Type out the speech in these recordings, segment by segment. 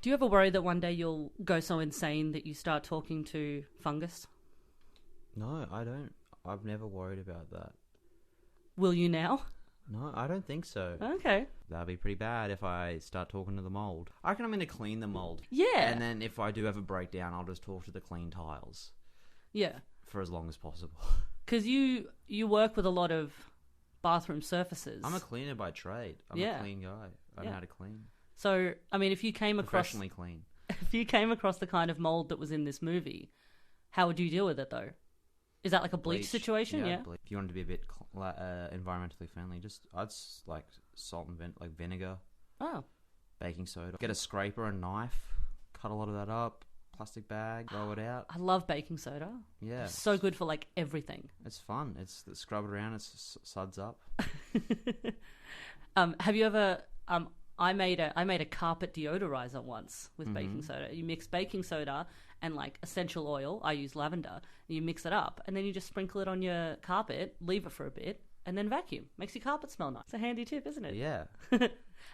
Do you ever worry that one day you'll go so insane that you start talking to fungus? No, I don't. I've never worried about that. Will you now? No, I don't think so. Okay. That'd be pretty bad if I start talking to the mould. I reckon I'm going to clean the mould. Yeah. And then if I do have a breakdown, I'll just talk to the clean tiles. Yeah. For as long as possible. Because you work with a lot of bathroom surfaces. I'm a cleaner by trade. I'm a clean guy. I know how to clean. So, I mean, if you came across... Professionally clean. If you came across the kind of mould that was in this movie, how would you deal with it, though? Is that like a bleach situation? Yeah. Bleach. If you wanted to be a bit environmentally friendly, I'd like salt and vinegar. Oh. Baking soda. Get a scraper, a knife, cut a lot of that up, plastic bag, roll it out. I love baking soda. Yeah. It's so good for like everything. It's fun. It's scrub it around, it suds up. Have you ever... I made a carpet deodorizer once with baking soda. You mix baking soda and like essential oil. I use lavender. And you mix it up, and then you just sprinkle it on your carpet, leave it for a bit, and then vacuum. Makes your carpet smell nice. It's a handy tip, isn't it? Yeah.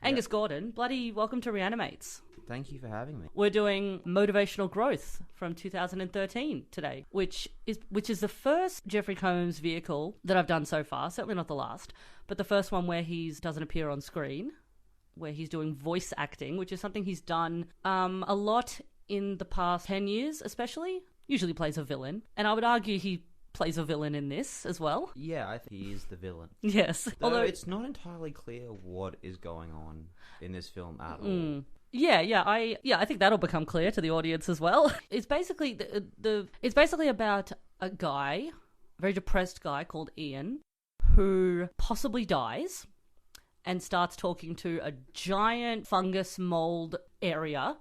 Angus Gordon, bloody welcome to Reanimates. Thank you for having me. We're doing Motivational Growth from 2013 today, which is the first Jeffrey Combs vehicle that I've done so far. Certainly not the last, but the first one where he doesn't appear on screen, where he's doing voice acting, which is something he's done a lot in the past 10 years, especially. Usually plays a villain. And I would argue he plays a villain in this as well. Yeah, I think he is the villain. Yes. Although it's not entirely clear what is going on in this film at all. Yeah, I think that'll become clear to the audience as well. It's basically it's basically about a guy, a very depressed guy called Ian, who possibly dies and starts talking to a giant fungus mold area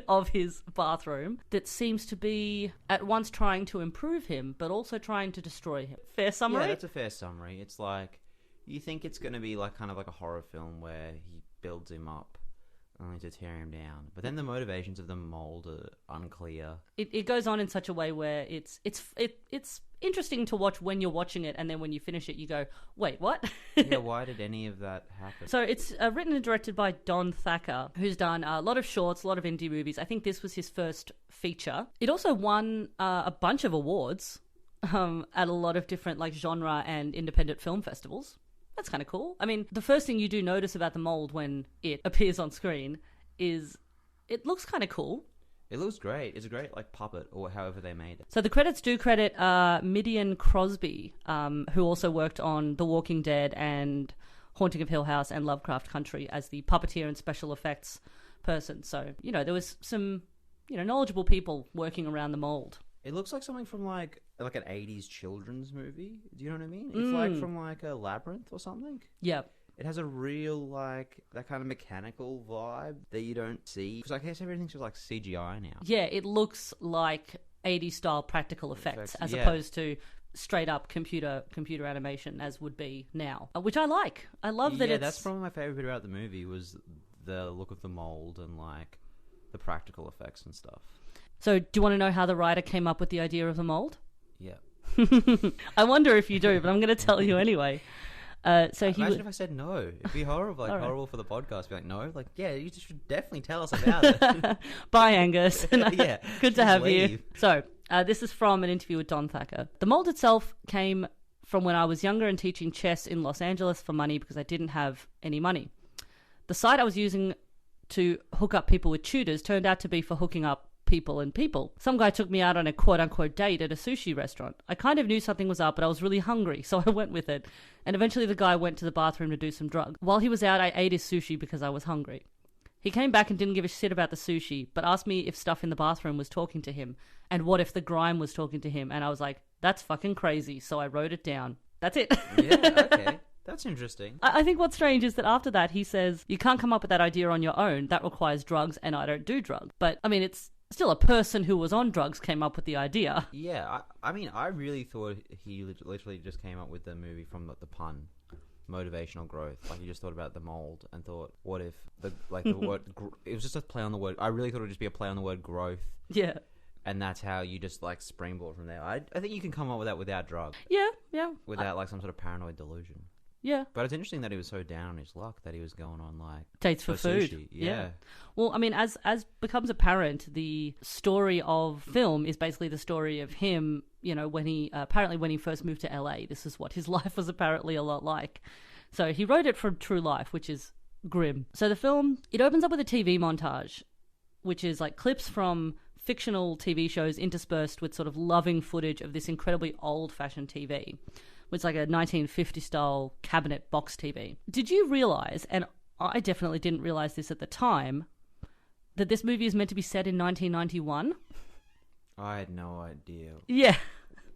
of his bathroom that seems to be at once trying to improve him, but also trying to destroy him. Fair summary? Yeah, that's a fair summary. It's like, you think it's going to be like kind of like a horror film where he builds him up only to tear him down. But then the motivations of the mold are unclear. It goes on in such a way where it's interesting to watch when you're watching it, and then when you finish it, you go, wait, what? Yeah, why did any of that happen? So it's written and directed by Don Thacker, who's done a lot of shorts, a lot of indie movies. I think this was his first feature. It also won a bunch of awards at a lot of different like genre and independent film festivals. That's kind of cool. I mean, the first thing you do notice about the mold when it appears on screen is it looks kind of cool. It looks great. It's a great like puppet, or however they made it. So the credits do credit Midian Crosby, who also worked on The Walking Dead and Haunting of Hill House and Lovecraft Country as the puppeteer and special effects person. So, there was some, knowledgeable people working around the mold. It looks like something from like an 80s children's movie. Do you know what I mean? It's like from like a Labyrinth or something. Yeah. It has a real, like, that kind of mechanical vibe that you don't see. Because I guess everything's just, like, CGI now. Yeah, it looks like 80s-style practical effects as opposed to straight-up computer animation as would be now, which I like. I love that it's... Yeah, that's probably my favourite bit about the movie was the look of the mould and, like, the practical effects and stuff. So, do you want to know how the writer came up with the idea of the mould? Yeah. I wonder if you do, but I'm going to tell you anyway. Imagine if I said no. It'd be horrible, horrible for the podcast. Be like, no, like, yeah, you should definitely tell us about it. Bye, Angus. Yeah, good to have leave. you. So, this is from an interview with Don Thacker. The mold itself came from when I was younger and teaching chess in Los Angeles for money because I didn't have any money. The site I was using to hook up people with tutors turned out to be for hooking up people and people. Some guy took me out on a quote-unquote date at a sushi restaurant. I kind of knew something was up, but I was really hungry, so I went with it. And eventually the guy went to the bathroom to do some drugs. While he was out, I ate his sushi because I was hungry. He came back and didn't give a shit about the sushi, but asked me if stuff in the bathroom was talking to him, and what if the grime was talking to him. And I was like, that's fucking crazy, so I wrote it down. That's it. Yeah, okay. That's interesting. I think what's strange is that after that, he says, you can't come up with that idea on your own. That requires drugs, and I don't do drugs. But, I mean, it's still a person who was on drugs came up with the idea. Yeah, I mean, I really thought he literally just came up with the movie from the pun, Motivational Growth. Like, he just thought about the mold and thought, what if the word... it was just a play on the word... I really thought it would just be a play on the word growth. Yeah. And that's how you just, like, springboard from there. I think you can come up with that without drugs. Yeah. Without, like, some sort of paranoid delusion. Yeah. But it's interesting that he was so down on his luck that he was going on like Dates for food. sushi. Yeah. Well, I mean, as becomes apparent, the story of film is basically the story of him, you know, when he apparently when he first moved to LA, this is what his life was apparently a lot like. So he wrote it from true life, which is grim. So the film, it opens up with a TV montage, which is like clips from fictional TV shows interspersed with sort of loving footage of this incredibly old-fashioned TV. It's like a 1950 style cabinet box TV. Did you realize, and I definitely didn't realize this at the time, that this movie is meant to be set in 1991? I had no idea Yeah.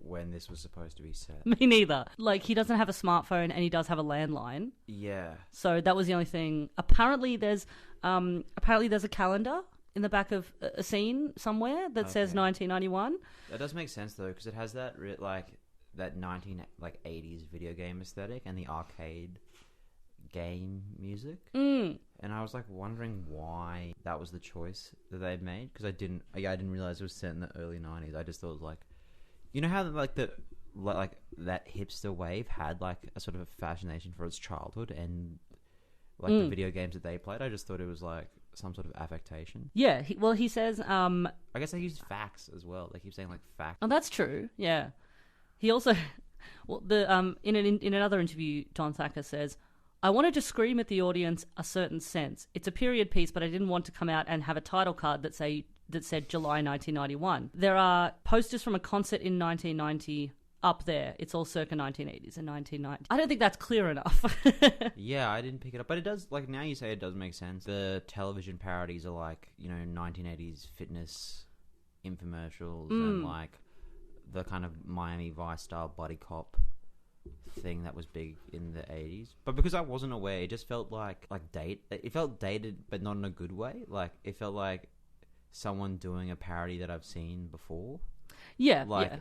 when this was supposed to be set. Me neither. Like, he doesn't have a smartphone and he does have a landline. Yeah. So that was the only thing. Apparently there's a calendar in the back of a scene somewhere that says 1991. That does make sense though, because it has that that 80s video game aesthetic and the arcade game music. And I was like wondering why that was the choice that they'd made, because I didn't realize it was set in the early 90s. I just thought it was like, you know how like that hipster wave had like a sort of a fascination for its childhood and like the video games that they played. I just thought it was like some sort of affectation. Yeah, he says I guess they used facts as well. They keep saying like facts. Oh, that's true. Yeah. He also, well, in another interview, Don Thacker says, "I wanted to scream at the audience a certain sense. It's a period piece, but I didn't want to come out and have a title card that said July 1991. There are posters from a concert in 1990 up there. It's all circa 1980s and 1990. I don't think that's clear enough." Yeah, I didn't pick it up, but it does. Like now you say it does make sense. The television parodies are like 1980s fitness infomercials and like the kind of Miami Vice style buddy cop thing that was big in the 80s. But because I wasn't aware, it just felt like it felt dated, but not in a good way. Like it felt like someone doing a parody that I've seen before. Yeah, like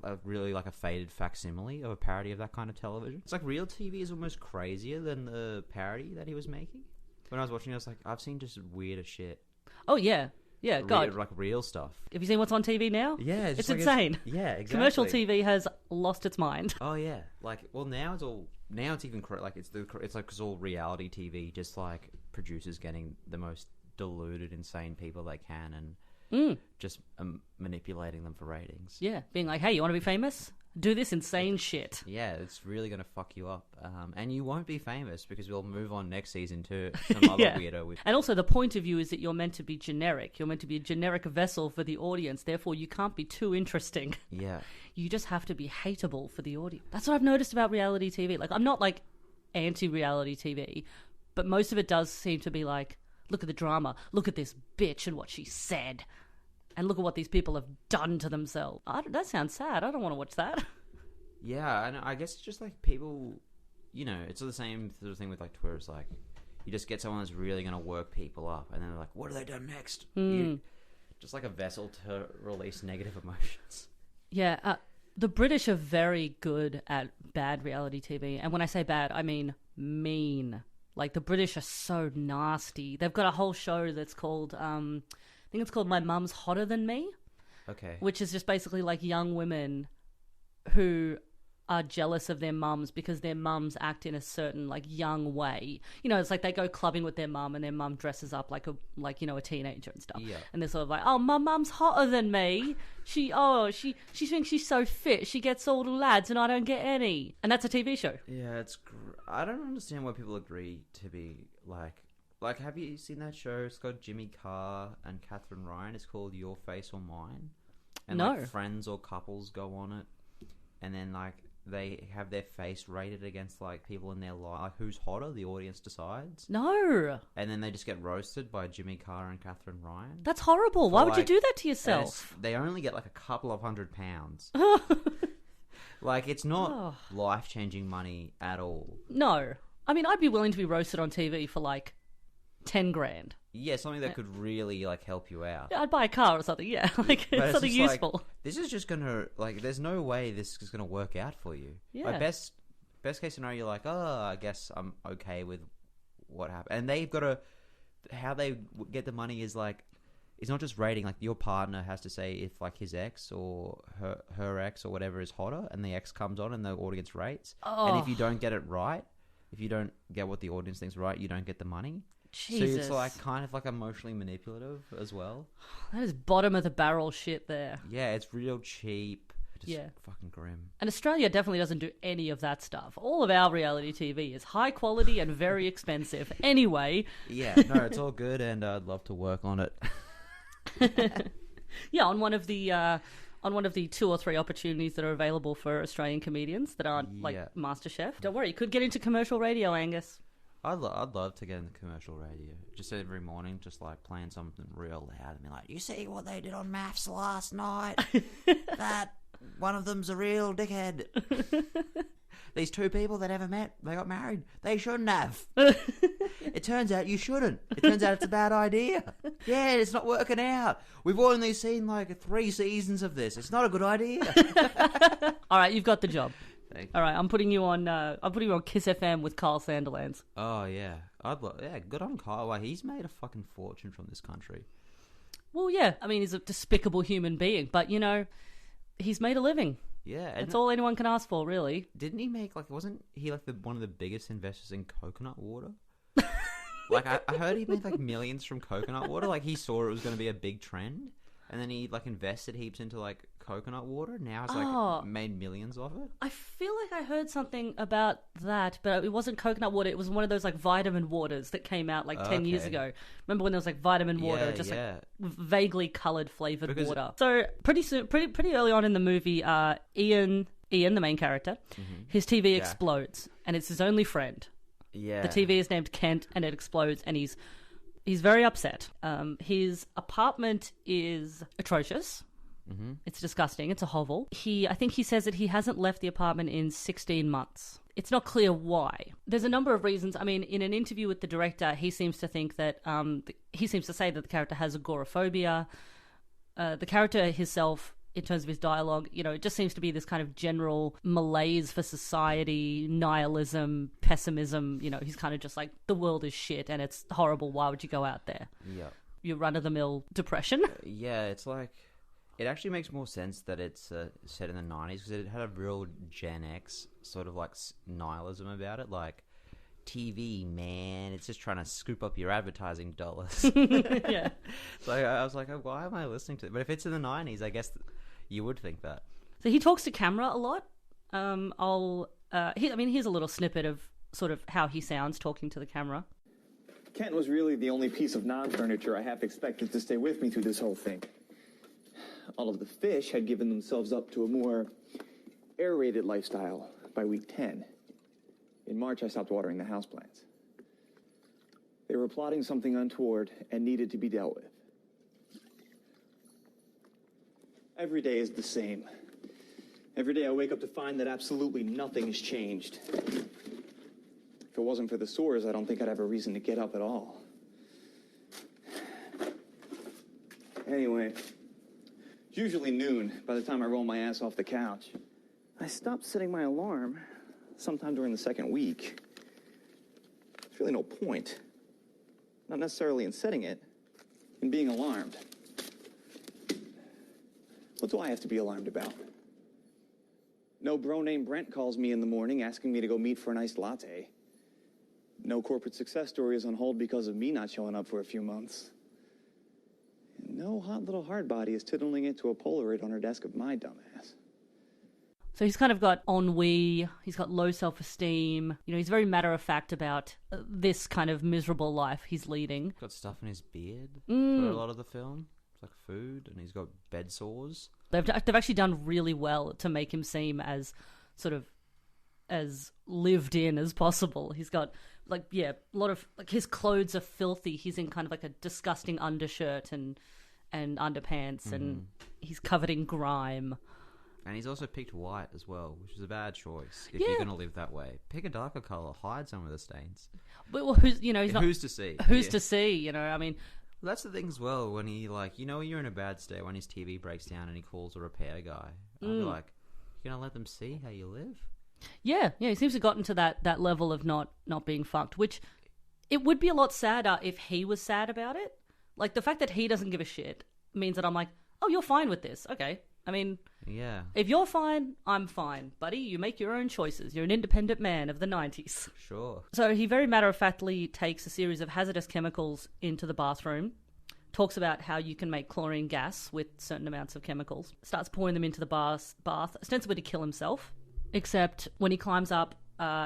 a really like a faded facsimile of a parody of that kind of television. It's like real TV is almost crazier than the parody that he was making. When I was watching it, I was like, I've seen just weirder shit. Oh yeah. Yeah, God. Like real stuff. Have you seen what's on TV now? Yeah. It's like insane. Yeah, exactly. Commercial TV has lost its mind. Oh yeah. Like, well, now it's even like it's like it's all reality TV, just like producers getting the most deluded, insane people they can and just manipulating them for ratings. Yeah, being like, hey, you want to be famous? Do this insane shit. Yeah, it's really going to fuck you up. And you won't be famous because we'll move on next season to some other weirdo. And also the point of view is that you're meant to be generic. You're meant to be a generic vessel for the audience. Therefore, you can't be too interesting. Yeah. You just have to be hateable for the audience. That's what I've noticed about reality TV. Like, I'm not like anti-reality TV, but most of it does seem to be like, look at the drama. Look at this bitch and what she said. And look at what these people have done to themselves. That sounds sad. I don't want to watch that. Yeah, and I guess it's just like people, it's the same sort of thing with like Twitter. It's like you just get someone that's really going to work people up, and then they're like, what have they done next? Just like a vessel to release negative emotions. Yeah, the British are very good at bad reality TV. And when I say bad, I mean mean. Like, the British are so nasty. They've got a whole show that's called... I think it's called My Mum's Hotter Than Me. Okay. Which is just basically like young women who are jealous of their mums because their mums act in a certain like young way. It's like they go clubbing with their mum and their mum dresses up like a teenager and stuff. Yeah. And they're sort of like, oh, my mum's hotter than me. She thinks she's so fit. She gets all the lads and I don't get any. And that's a TV show. Yeah, I don't understand why people agree to be like, have you seen that show? It's got Jimmy Carr and Catherine Ryan. It's called Your Face or Mine. And no. Like friends or couples go on it, and then like they have their face rated against like people in their life. Like who's hotter, the audience decides. No. And then they just get roasted by Jimmy Carr and Catherine Ryan. That's horrible. Why would you do that to yourself? They only get like a couple of £100. Like it's not life-changing money at all. No. I mean, I'd be willing to be roasted on TV for like 10 grand. Yeah, something that could really like help you out. Yeah, I'd buy a car or something. Yeah, like it's something useful. Like, this is just gonna like. There's no way this is gonna work out for you. Yeah. Like best case scenario, you're like, oh, I guess I'm okay with what happened. And they've got to. How they get the money is like, it's not just rating. Like your partner has to say if like his ex or her ex or whatever is hotter, and the ex comes on and the audience rates. And if you don't get it right, if you don't get what the audience thinks right, you don't get the money. Jesus. So it's like kind of like emotionally manipulative as well. That is bottom of the barrel shit there. Yeah, it's real cheap. Just Yeah. fucking grim. And Australia definitely doesn't do any of that stuff. All of our reality TV is high quality and very expensive. Anyway. Yeah, no, it's all good, and I'd love to work on it. Yeah, on one of the 2 or 3 opportunities that are available for Australian comedians that aren't like MasterChef. Don't worry, you could get into commercial radio, Angus. I'd love to get into commercial radio. Just every morning, just like playing something real loud and be like, you see what they did on Maths last night? That one of them's a real dickhead. These 2 people they never met, they got married. They shouldn't have. It turns out you shouldn't. It turns out it's a bad idea. Yeah, it's not working out. We've only seen like 3 seasons of this. It's not a good idea. All right, you've got the job. Thank you. All right, I'm putting you on Kiss FM with Carl Sanderlands. Oh yeah, good on Kyle. Like, he's made a fucking fortune from this country. Well, yeah, I mean he's a despicable human being, but you know, he's made a living. Yeah, That's all anyone can ask for, really. Didn't he make wasn't he like one of the biggest investors in coconut water? Like I heard he made like millions from coconut water. Like he saw it was going to be a big trend, and then he like invested heaps into like coconut water. Now it's like made millions off it. I feel like I heard something about that, but it wasn't coconut water. It was one of those like vitamin waters that came out like 10 years ago. Remember when there was like vitamin water, like vaguely coloured flavoured water. So pretty early on in the movie, Ian, the main character, his TV explodes, and it's his only friend. Yeah, the TV is named Kent, and it explodes, and he's very upset. His apartment is atrocious. Mm-hmm. It's disgusting. It's a hovel. I think he says that he hasn't left the apartment in 16 months. It's not clear why. There's a number of reasons. I mean, in an interview with the director, he seems to think that he seems to say that the character has agoraphobia. The character himself, in terms of his dialogue, you know, it just seems to be this kind of general malaise for society, nihilism, pessimism. You know, he's kind of just like, the world is shit and it's horrible. Why would you go out there? Yeah. Your run-of-the-mill depression. Yeah, it's like... It actually makes more sense that it's set in the 90s because it had a real Gen X sort of like nihilism about it. Like, TV, man, it's just trying to scoop up your advertising dollars. Yeah. So I was like, oh, why am I listening to it? But if it's in the 90s, I guess you would think that. So he talks to camera a lot. Here's a little snippet of sort of how he sounds talking to the camera. Kent was really the only piece of non-furniture I half expected to stay with me through this whole thing. All of the fish had given themselves up to a more aerated lifestyle by week 10. In March, I stopped watering the houseplants. They were plotting something untoward and needed to be dealt with. Every day is the same. Every day I wake up to find that absolutely nothing has changed. If it wasn't for the sores, I don't think I'd have a reason to get up at all. Anyway... It's usually noon by the time I roll my ass off the couch. I stopped setting my alarm sometime during the second week. There's really no point. Not necessarily in setting it, in being alarmed. What do I have to be alarmed about? No bro named Brent calls me in the morning asking me to go meet for an iced latte. No corporate success story is on hold because of me not showing up for a few months. No hot little hardbody is tiddling it to a Polaroid on her desk of my dumbass. So he's kind of got ennui, he's got low self-esteem, you know, he's very matter-of-fact about this kind of miserable life he's leading. Got stuff in his beard for a lot of the film. It's like food, and he's got bed sores. They've actually done really well to make him seem as sort of as lived in as possible. He's got a lot of his clothes are filthy. He's in kind of like a disgusting undershirt and underpants, and he's covered in grime. And he's also picked white as well, which is a bad choice if you're going to live that way. Pick a darker color, hide some of the stains. But well, who's not, who's to see? Who's to see? You know, I mean, that's the thing as well. When he you're in a bad state when his TV breaks down and he calls a repair guy. I'll be like, you're gonna let them see how you live? Yeah. He seems to have gotten to that level of not being fucked, which it would be a lot sadder if he was sad about it. Like, the fact that he doesn't give a shit means that I'm like, oh, you're fine with this. Okay. I mean, Yeah. if you're fine, I'm fine. Buddy, you make your own choices. You're an independent man of the 90s. Sure. So he very matter-of-factly takes a series of hazardous chemicals into the bathroom, talks about how you can make chlorine gas with certain amounts of chemicals, starts pouring them into the bath ostensibly to kill himself, except when he climbs up,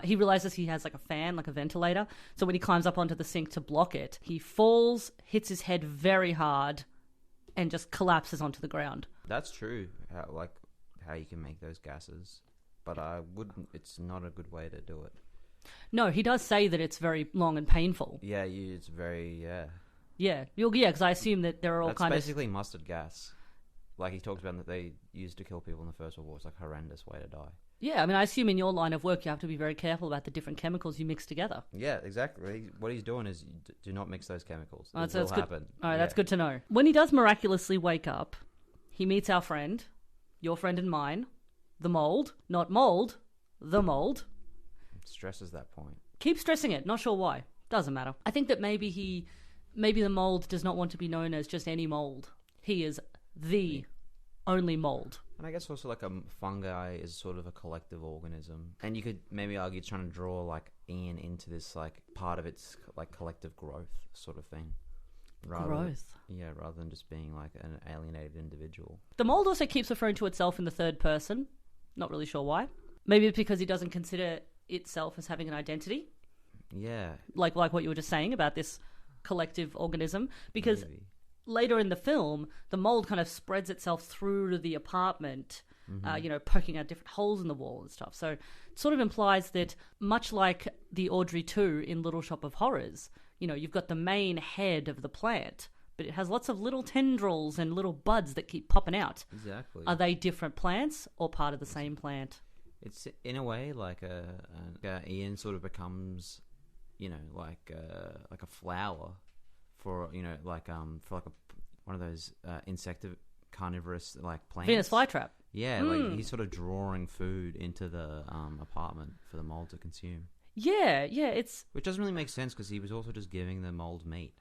he realizes he has like a fan, like a ventilator. So when he climbs up onto the sink to block it, he falls, hits his head very hard, and just collapses onto the ground. That's true. How you can make those gases, but I wouldn't. It's not a good way to do it. No, he does say that it's very long and painful. Yeah, it's very Yeah, because I assume that there are all That's kind of... basically mustard gas. Like he talks about that they used to kill people in the First World War. It's like a horrendous way to die. Yeah, I mean, I assume in your line of work you have to be very careful about the different chemicals you mix together. Yeah, exactly. What he's doing is do not mix those chemicals. Oh, It so will that's good. happen. All right, Yeah. that's good to know. When he does miraculously wake up, he meets our friend, your friend and mine, the mould. Not mould, the mould. Stresses that point. Keep stressing it, not sure why. Doesn't matter. I think that maybe the mould does not want to be known as just any mould. He is the only mould. And I guess also like a fungi is sort of a collective organism, and you could maybe argue it's trying to draw like Ian into this like part of its like collective growth sort of thing. Growth. Yeah, rather than just being like an alienated individual. The mould also keeps referring to itself in the third person. Not really sure why. Maybe it's because he doesn't consider itself as having an identity. Yeah. Like what you were just saying about this collective organism. Because Maybe. later in the film, the mold kind of spreads itself through the apartment, poking out different holes in the wall and stuff. So it sort of implies that, much like the Audrey 2 in Little Shop of Horrors, you've got the main head of the plant, but it has lots of little tendrils and little buds that keep popping out. Exactly. Are they different plants or part of the same plant? It's in a way like Ian sort of becomes, like a flower for one of those carnivorous like plants. Venus flytrap. Yeah, like he's sort of drawing food into the apartment for the mold to consume. Yeah, it's... Which doesn't really make sense because he was also just giving the mold meat.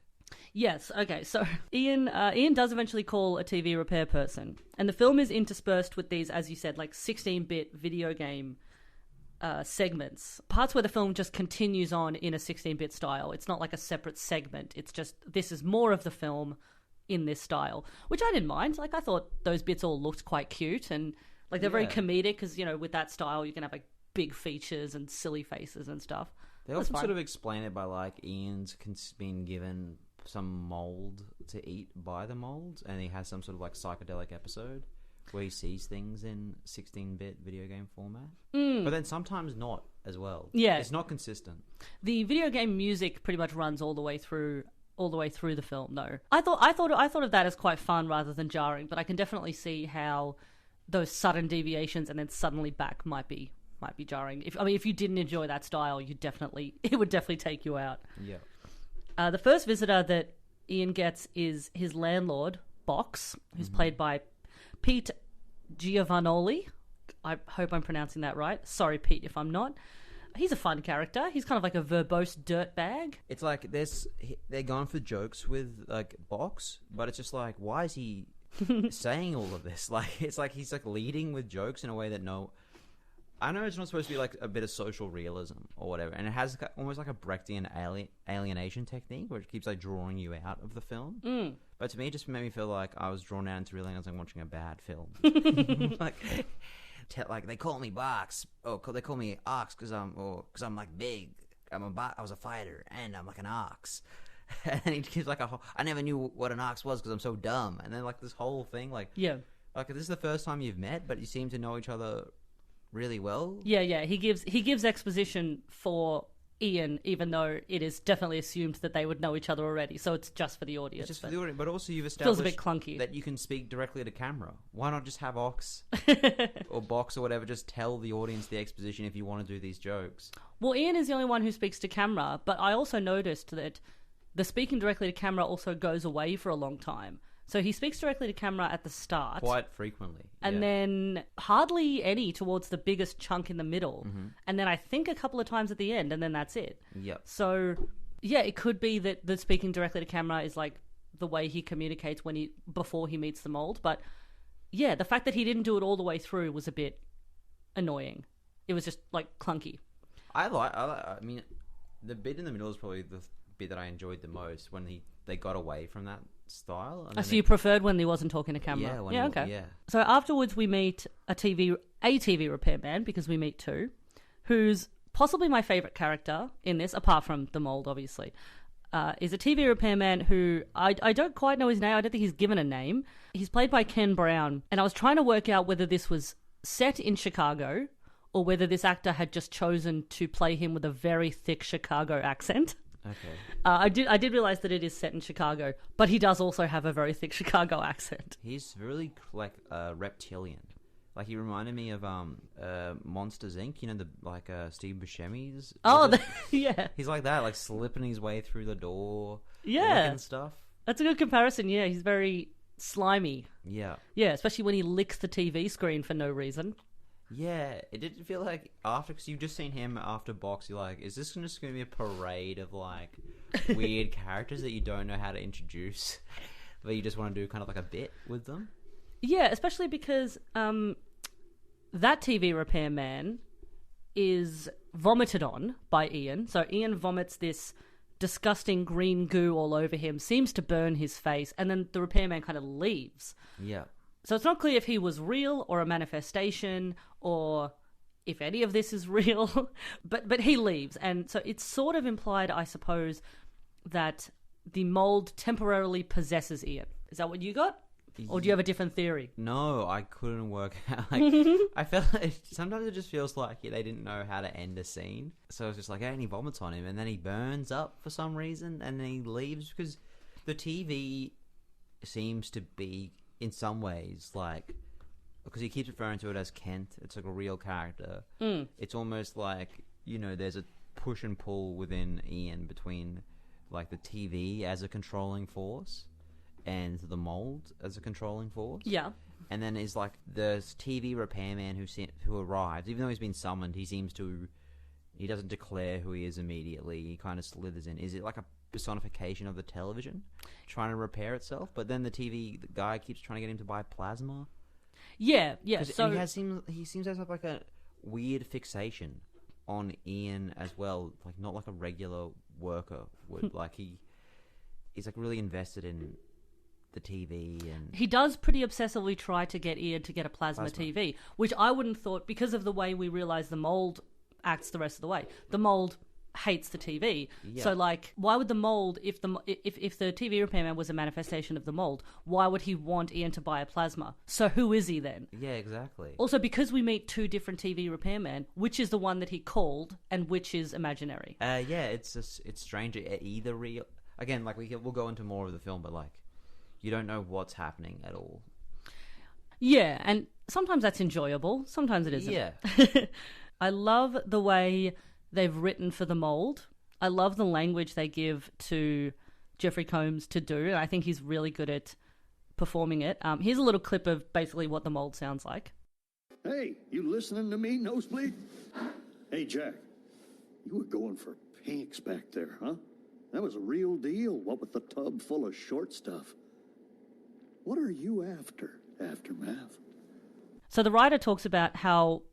Yes, okay, so Ian does eventually call a TV repair person, and the film is interspersed with these, as you said, like 16-bit video game segments. Parts where the film just continues on in a 16-bit style. It's not like a separate segment. It's just, this is more of the film in this style, which I didn't mind. Like, I thought those bits all looked quite cute, and like they're very comedic because, with that style you can have like big features and silly faces and stuff. They often sort of explain it by like Ian's been given some mold to eat by the mold, and he has some sort of like psychedelic episode where he sees things in 16-bit video game format, but then sometimes not as well. Yeah, it's not consistent. The video game music pretty much runs all the way through the film. Though I thought of that as quite fun rather than jarring, but I can definitely see how those sudden deviations and then suddenly back might be jarring. If you didn't enjoy that style, it would definitely take you out. Yeah. The first visitor that Ian gets is his landlord, Box, who's played by Pete Giovanoli. I hope I'm pronouncing that right. Sorry, Pete, if I'm not. He's a fun character. He's kind of like a verbose dirtbag. It's like they're going for jokes with like Box, but it's just like, why is he saying all of this? Like, it's like he's like leading with jokes in a way that I know it's not supposed to be like a bit of social realism or whatever, and it has almost like a Brechtian alienation technique where it keeps like drawing you out of the film. But to me, it just made me feel like I was drawn out into realizing I was like watching a bad film. Like they call me Box, or they call me Ox because I'm like big. I was a fighter, and I'm like an ox. And he gives like I never knew what an ox was because I'm so dumb. And then like this whole thing, like this is the first time you've met, but you seem to know each other really well. Yeah. He gives exposition for Ian, even though it is definitely assumed that they would know each other already. So it's just for the audience. It's just for the audience, but also you've feels established a bit clunky that you can speak directly to camera. Why not just have Ox or Box or whatever? Just tell the audience the exposition if you want to do these jokes. Well, Ian is the only one who speaks to camera, but I also noticed that the speaking directly to camera also goes away for a long time. So he speaks directly to camera at the start. Quite frequently. And then hardly any towards the biggest chunk in the middle. And then I think a couple of times at the end, and then that's it. Yep. So, yeah, it could be that the speaking directly to camera is like the way he communicates before he meets the mold. But yeah, the fact that he didn't do it all the way through was a bit annoying. It was just like clunky. I mean, the bit in the middle is probably the bit that I enjoyed the most, when they got away from that style. And so you preferred when he wasn't talking to camera? Yeah. Okay. Yeah. So afterwards we meet a TV repairman, because we meet two, who's possibly my favourite character in this, apart from the mold, obviously. Is a TV repairman who I don't quite know his name. I don't think he's given a name. He's played by Ken Brown, and I was trying to work out whether this was set in Chicago or whether this actor had just chosen to play him with a very thick Chicago accent. Okay. I did realize that it is set in Chicago, but he does also have a very thick Chicago accent. He's really like reptilian. Like, he reminded me of Monsters Inc. You know, Steve Buscemi's. Yeah. He's like that, like slipping his way through the door. Yeah. And stuff. That's a good comparison. Yeah, he's very slimy. Yeah. Yeah, especially when he licks the TV screen for no reason. Yeah, it didn't feel like because you've just seen him after Box, you're like, is this just going to be a parade of like weird characters that you don't know how to introduce, but you just want to do kind of like a bit with them? Yeah, especially because that TV repairman is vomited on by Ian. So Ian vomits this disgusting green goo all over him, seems to burn his face, and then the repairman kind of leaves. Yeah. So it's not clear if he was real or a manifestation or if any of this is real, but he leaves. And so it's sort of implied, I suppose, that the mold temporarily possesses Ian. Is that what you got? Or do you have a different theory? No, I couldn't work out. Like, I felt like sometimes it just feels like they didn't know how to end a scene. So it's just like, and he vomits on him, and then he burns up for some reason, and then he leaves because the TV seems to be, in some ways, like, because he keeps referring to it as Kent. It's like a real character. It's almost like, you know, there's a push and pull within Ian between like the TV as a controlling force and the mold as a controlling force. Yeah. And then is like the TV repairman who arrives, even though he's been summoned, he doesn't declare who he is immediately. He kind of slithers in. Is it like a personification of the television trying to repair itself? But then the guy keeps trying to get him to buy plasma. Yeah. So he seems to have like a weird fixation on Ian as well, like not like a regular worker would. Like he's like really invested in the TV, and he does pretty obsessively try to get Ian to get a plasma TV, which I wouldn't thought, because of the way we realize the mold acts the rest of the way. The mold hates the TV. Yeah. So like, why would the mold, if the TV repairman was a manifestation of the mold, why would he want Ian to buy a plasma? So who is he then? Yeah, exactly. Also, because we meet two different TV repairmen, which is the one that he called and which is imaginary? Yeah, it's strange. Either real. Again, like we'll go into more of the film, but like, you don't know what's happening at all. Yeah, and sometimes that's enjoyable. Sometimes it isn't. Yeah. I love the way they've written for the mold. I love the language they give to Jeffrey Combs to do, and I think he's really good at performing it. Here's a little clip of basically what the mold sounds like. Hey, you listening to me, Nosebleed? Hey, Jack, you were going for pinks back there, huh? That was a real deal, what with the tub full of short stuff. What are you after, Aftermath? So the writer talks about how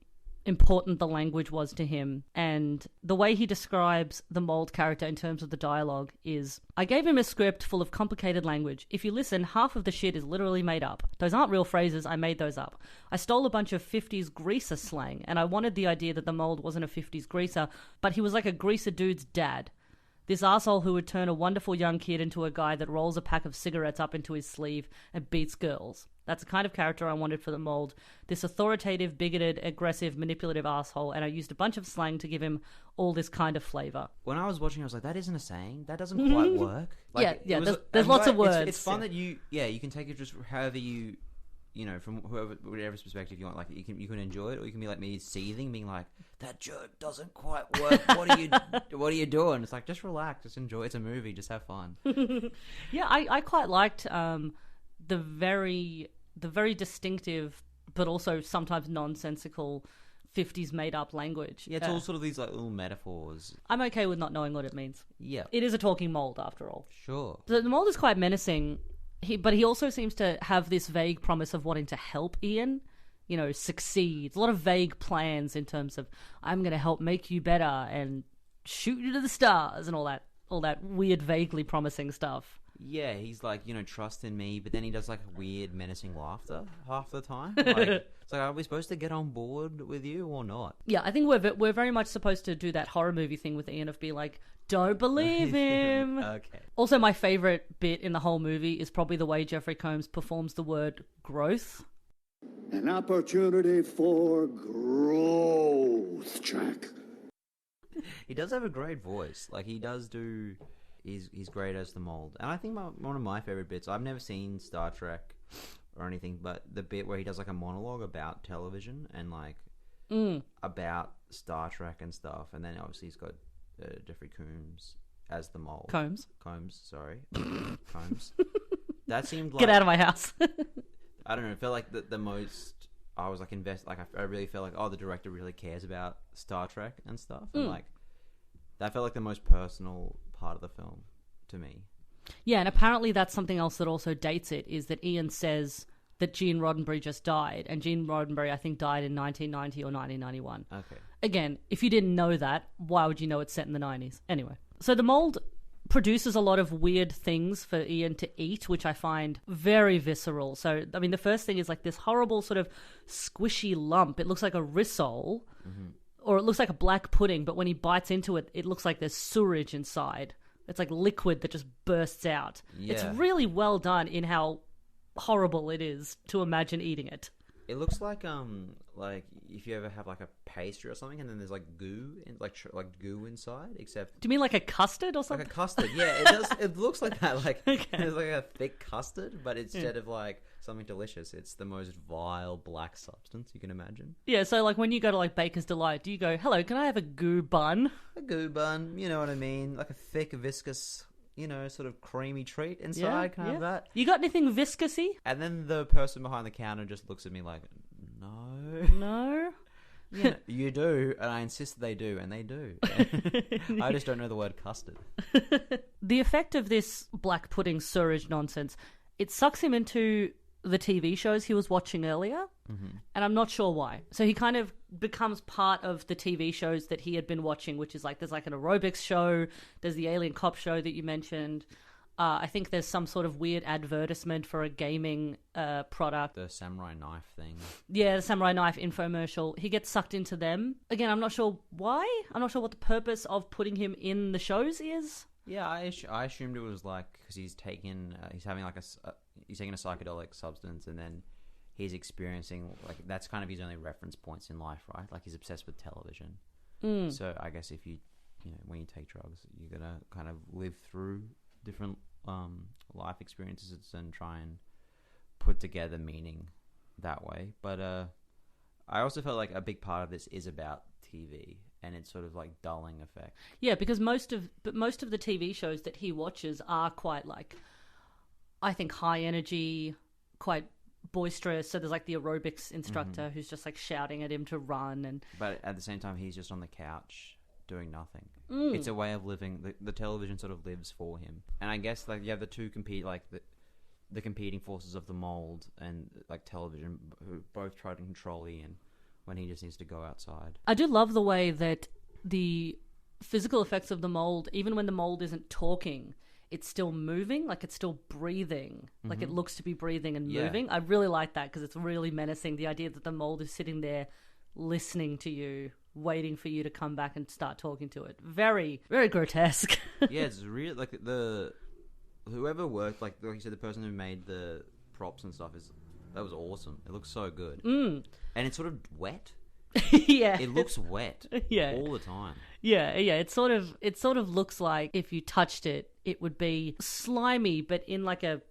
important the language was to him, and the way he describes the mold character in terms of the dialogue is, I gave him a script full of complicated language. If you listen, half of the shit is literally made up. Those aren't real phrases, I made those up. I stole a bunch of 50s greaser slang, and I wanted the idea that the mold wasn't a 50s greaser, but he was like a greaser dude's dad. This arsehole who would turn a wonderful young kid into a guy that rolls a pack of cigarettes up into his sleeve and beats girls. That's the kind of character I wanted for the mold. This authoritative, bigoted, aggressive, manipulative arsehole, and I used a bunch of slang to give him all this kind of flavour. When I was watching, I was like, that isn't a saying. That doesn't quite work. Like, yeah, there's lots of words. It's fun that you can take it just however you know, from whatever's perspective you want. Like, you can enjoy it, or you can be like me, seething, being like, that joke doesn't quite work. What are you doing? It's like, just relax, just enjoy. It's a movie, just have fun. Yeah, I quite liked the very distinctive, but also sometimes nonsensical 50s made-up language. Yeah, it's all sort of these like little metaphors. I'm okay with not knowing what it means. Yeah. It is a talking mold, after all. Sure. So the mold is quite menacing, but he also seems to have this vague promise of wanting to help Ian, succeed. A lot of vague plans in terms of, I'm going to help make you better and shoot you to the stars and all that weird, vaguely promising stuff. Yeah, he's like, trust in me, but then he does like weird, menacing laughter half the time. Like, it's like, are we supposed to get on board with you or not? Yeah, I think we're very much supposed to do that horror movie thing with Ian of being like, don't believe him. Okay. Also, my favorite bit in the whole movie is probably the way Jeffrey Combs performs the word growth. An opportunity for growth, Jack. He does have a great voice. Like, he does do... He's great as the mold. And I think one of my favorite bits, I've never seen Star Trek or anything, but the bit where he does like a monologue about television and like about Star Trek and stuff. And then obviously he's got Jeffrey Combs as the mold. Combs, sorry. Combs. That seemed like... Get out of my house. I don't know, it felt like the most... I was like I really felt like, oh, the director really cares about Star Trek and stuff. And like, that felt like the most personal part of the film to me. Yeah, and apparently that's something else that also dates it, is that Ian says that Gene Roddenberry just died, and Gene Roddenberry, I think, died in 1990 or 1991. Okay. Again, if you didn't know that, why would you know it's set in the 90s? Anyway, so the mold produces a lot of weird things for Ian to eat, which I find very visceral. So, I mean, the first thing is like this horrible sort of squishy lump. It looks like a rissole, or it looks like a black pudding, but when he bites into it, it looks like there's sewerage inside. It's like liquid that just bursts out. Yeah. It's really well done in how horrible it is to imagine eating it. It looks like if you ever have like a pastry or something, and then there's like goo like goo inside. Except, do you mean like a custard or something? Like a custard, yeah. It does. It looks like that. Like Okay. It's like a thick custard, but instead of like something delicious, it's the most vile black substance you can imagine. Yeah. So like when you go to like Baker's Delight, do you go, "Hello, can I have a goo bun?" A goo bun, you know what I mean? Like a thick, viscous, sort of creamy treat inside. Can I have that? You got anything viscousy? And then the person behind the counter just looks at me like, no. No. Yeah, you do, and I insist they do, and they do. I just don't know the word custard. The effect of this black pudding sewerage nonsense, it sucks him into the TV shows he was watching earlier, and I'm not sure why. So he kind of becomes part of the TV shows that he had been watching, which is like, there's like an aerobics show, there's the Alien Cop show that you mentioned. I think there's some sort of weird advertisement for a gaming product. The samurai knife thing. Yeah, the samurai knife infomercial. He gets sucked into them. Again, I'm not sure why. I'm not sure what the purpose of putting him in the shows is. Yeah, I assumed it was like because he's taking he's taking a psychedelic substance, and then he's experiencing like that's kind of his only reference points in life, right? Like he's obsessed with television. So I guess if you when you take drugs, you're gonna kind of live through different life experiences and try and put together meaning that way. But I also felt like a big part of this is about TV and its sort of like dulling effect. Yeah, because most of the TV shows that he watches are quite like, I think, high energy, quite boisterous. So there's like the aerobics instructor who's just like shouting at him to run, but at the same time he's just on the couch doing nothing. It's a way of living. The television sort of lives for him, and I guess like you have the two the competing forces of the mold and like television, who both try to control Ian when he just needs to go outside. I do love the way that the physical effects of the mold, even when the mold isn't talking, it's still moving, like it's still breathing, like it looks to be breathing and moving. I really like that because it's really menacing. The idea that the mold is sitting there listening to you, waiting for you to come back and start talking to it. Very, very grotesque. Yeah, it's really like whoever worked, like you said, the person who made the props and stuff that was awesome. It looks so good, and it's sort of wet. Yeah, it looks wet. Yeah, all the time. Yeah. It sort of looks like if you touched it, it would be slimy, but in like a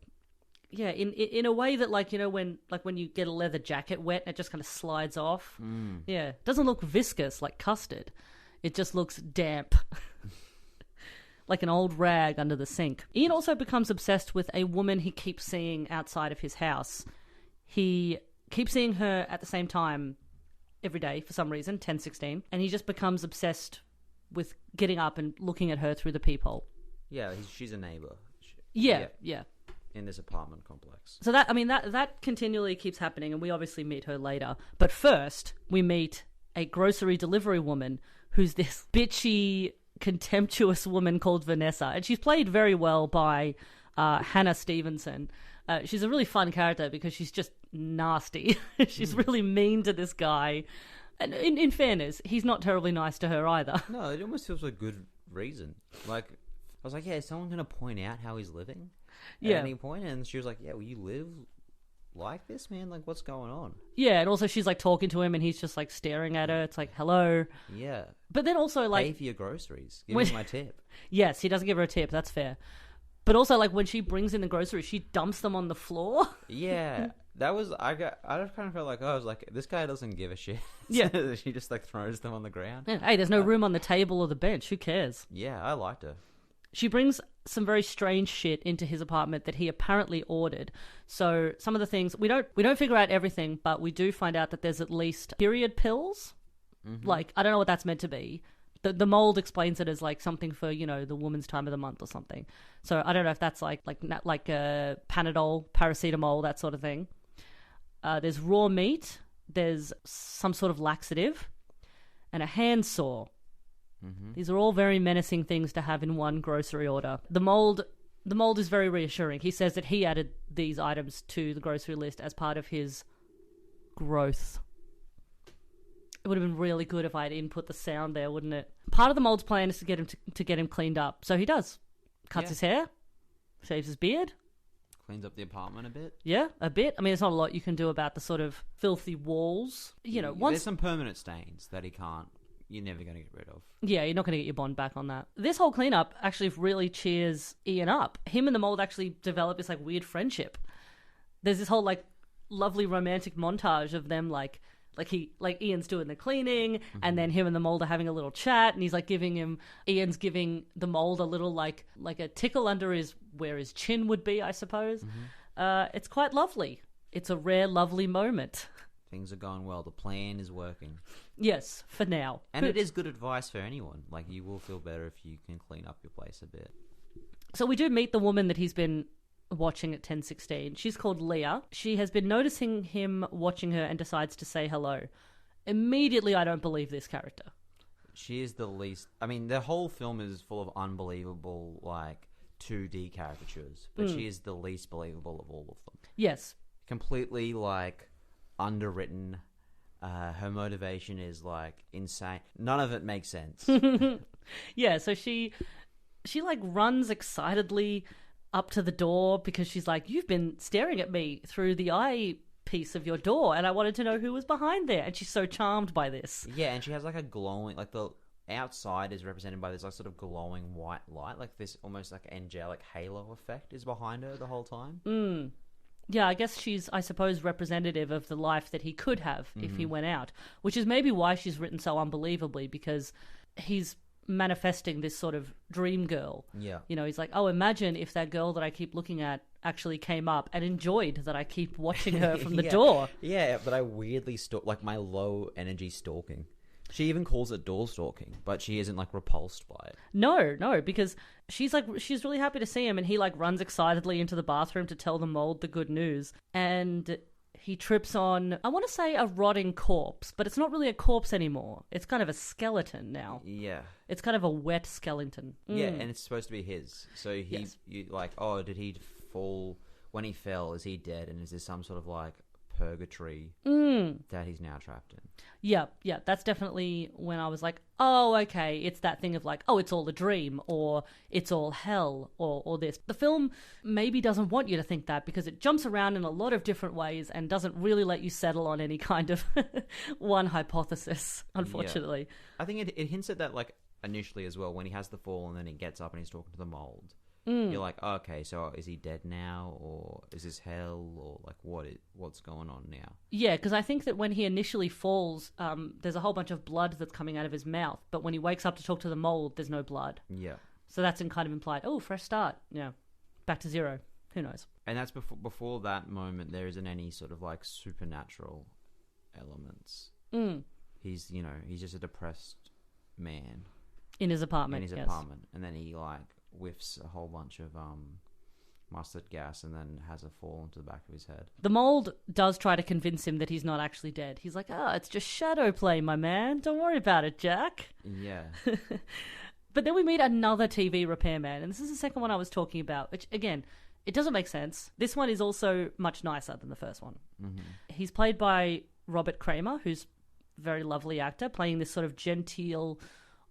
in a way that like when you get a leather jacket wet, it just kind of slides off. Yeah, it doesn't look viscous like custard. It just looks damp. Like an old rag under the sink. Ian also becomes obsessed with a woman he keeps seeing outside of his house. He keeps seeing her at the same time every day for some reason, 10:16, and he just becomes obsessed with getting up and looking at her through the peephole. Yeah, she's a neighbor. Yeah. In this apartment complex. So that continually keeps happening, and we obviously meet her later. But first, we meet a grocery delivery woman who's this bitchy, contemptuous woman called Vanessa, and she's played very well by Hannah Stevenson. She's a really fun character because she's just nasty. She's really mean to this guy. And in fairness, he's not terribly nice to her either. No, it almost feels like a good reason. Like, I was like, yeah, is someone going to point out how he's living at any point? And she was like, yeah, will you live like this, man? Like, what's going on? Yeah, and also she's like talking to him and he's just like staring at her. It's like, hello. Yeah. But then also like... Pay for your groceries. Give me my tip. Yes, he doesn't give her a tip. That's fair. But also like when she brings in the groceries, she dumps them on the floor. Yeah. That was... I just kind of felt like, I was like, this guy doesn't give a shit. Yeah. She just like throws them on the ground. Yeah, hey, there's no room on the table or the bench. Who cares? Yeah, I liked her. She brings some very strange shit into his apartment that he apparently ordered. So some of the things we don't figure out everything, but we do find out that there's at least period pills. Mm-hmm. Like, I don't know what that's meant to be. The mold explains it as like something for, you know, the woman's time of the month or something. So I don't know if that's like Panadol, paracetamol, that sort of thing. There's raw meat. There's some sort of laxative and a handsaw. Mm-hmm. These are all very menacing things to have in one grocery order. The mold is very reassuring. He says that he added these items to the grocery list as part of his growth. It would have been really good if I had input the sound there, wouldn't it? Part of the mold's plan is to get him to get him cleaned up. So he does. Cuts his hair, shaves his beard. Cleans up the apartment a bit. Yeah, a bit. I mean, there's not a lot you can do about the sort of filthy walls. You know, there's some permanent stains that you're never going to get rid of. Yeah, you're not going to get your bond back on that. This whole cleanup actually really cheers Ian up. Him and the mold actually develop this like weird friendship. There's this whole like lovely romantic montage of them like Ian's doing the cleaning, mm-hmm. and then him and the mold are having a little chat, and he's like Ian's giving the mold a little like a tickle under where his chin would be, I suppose. Mm-hmm. It's quite lovely. It's a rare, lovely moment. Things are going well. The plan is working. Yes, for now. And it is good advice for anyone. Like, you will feel better if you can clean up your place a bit. So we do meet the woman that he's been watching at 10:16. She's called Leah. She has been noticing him watching her and decides to say hello. Immediately, I don't believe this character. She is the least... I mean, the whole film is full of unbelievable, like, 2D caricatures. But she is the least believable of all of them. Yes. Completely, like, underwritten. Her motivation is, like, insane. None of it makes sense. Yeah, so she like, runs excitedly up to the door because she's like, you've been staring at me through the eyepiece of your door and I wanted to know who was behind there. And she's so charmed by this. Yeah, and she has like a glowing, like the outside is represented by this like sort of glowing white light, like this almost like angelic halo effect is behind her the whole time. Yeah, I guess she's, I suppose, representative of the life that he could have if he went out, which is maybe why she's written so unbelievably, because he's manifesting this sort of dream girl. Yeah. You know, he's like, oh, imagine if that girl that I keep looking at actually came up and enjoyed that I keep watching her from the door. Yeah, but I weirdly like my low energy stalking. She even calls it door stalking, but she isn't like repulsed by it. No, because she's really happy to see him, and he like runs excitedly into the bathroom to tell the mold the good news. And he trips on, I want to say, a rotting corpse, but it's not really a corpse anymore. It's kind of a skeleton now. Yeah. It's kind of a wet skeleton. Yeah, and it's supposed to be his. So you like, oh, did he fall? When he fell, is he dead? And is there some sort of like purgatory that he's now trapped in? Yeah, that's definitely when I was like, oh, okay, it's that thing of like, oh, it's all a dream, or it's all hell, or this. The film maybe doesn't want you to think that because it jumps around in a lot of different ways and doesn't really let you settle on any kind of one hypothesis, unfortunately. Yeah. I think it hints at that like initially as well when he has the fall and then he gets up and he's talking to the mold. You're like, oh, okay, so is he dead now, or is this hell, or like what's going on now? Yeah, because I think that when he initially falls, there's a whole bunch of blood that's coming out of his mouth, but when he wakes up to talk to the mold, there's no blood. Yeah. So that's kind of implied, oh, fresh start, back to zero. Who knows? And that's before that moment, there isn't any sort of like supernatural elements. He's just a depressed man In his apartment. in his apartment, and then he like whiffs a whole bunch of mustard gas and then has a fall into the back of his head. The mold does try to convince him that he's not actually dead. He's like, it's just shadow play, my man. Don't worry about it, Jack. Yeah. But then we meet another TV repairman, and this is the second one I was talking about, which, again, it doesn't make sense. This one is also much nicer than the first one. Mm-hmm. He's played by Robert Kramer, who's a very lovely actor, playing this sort of genteel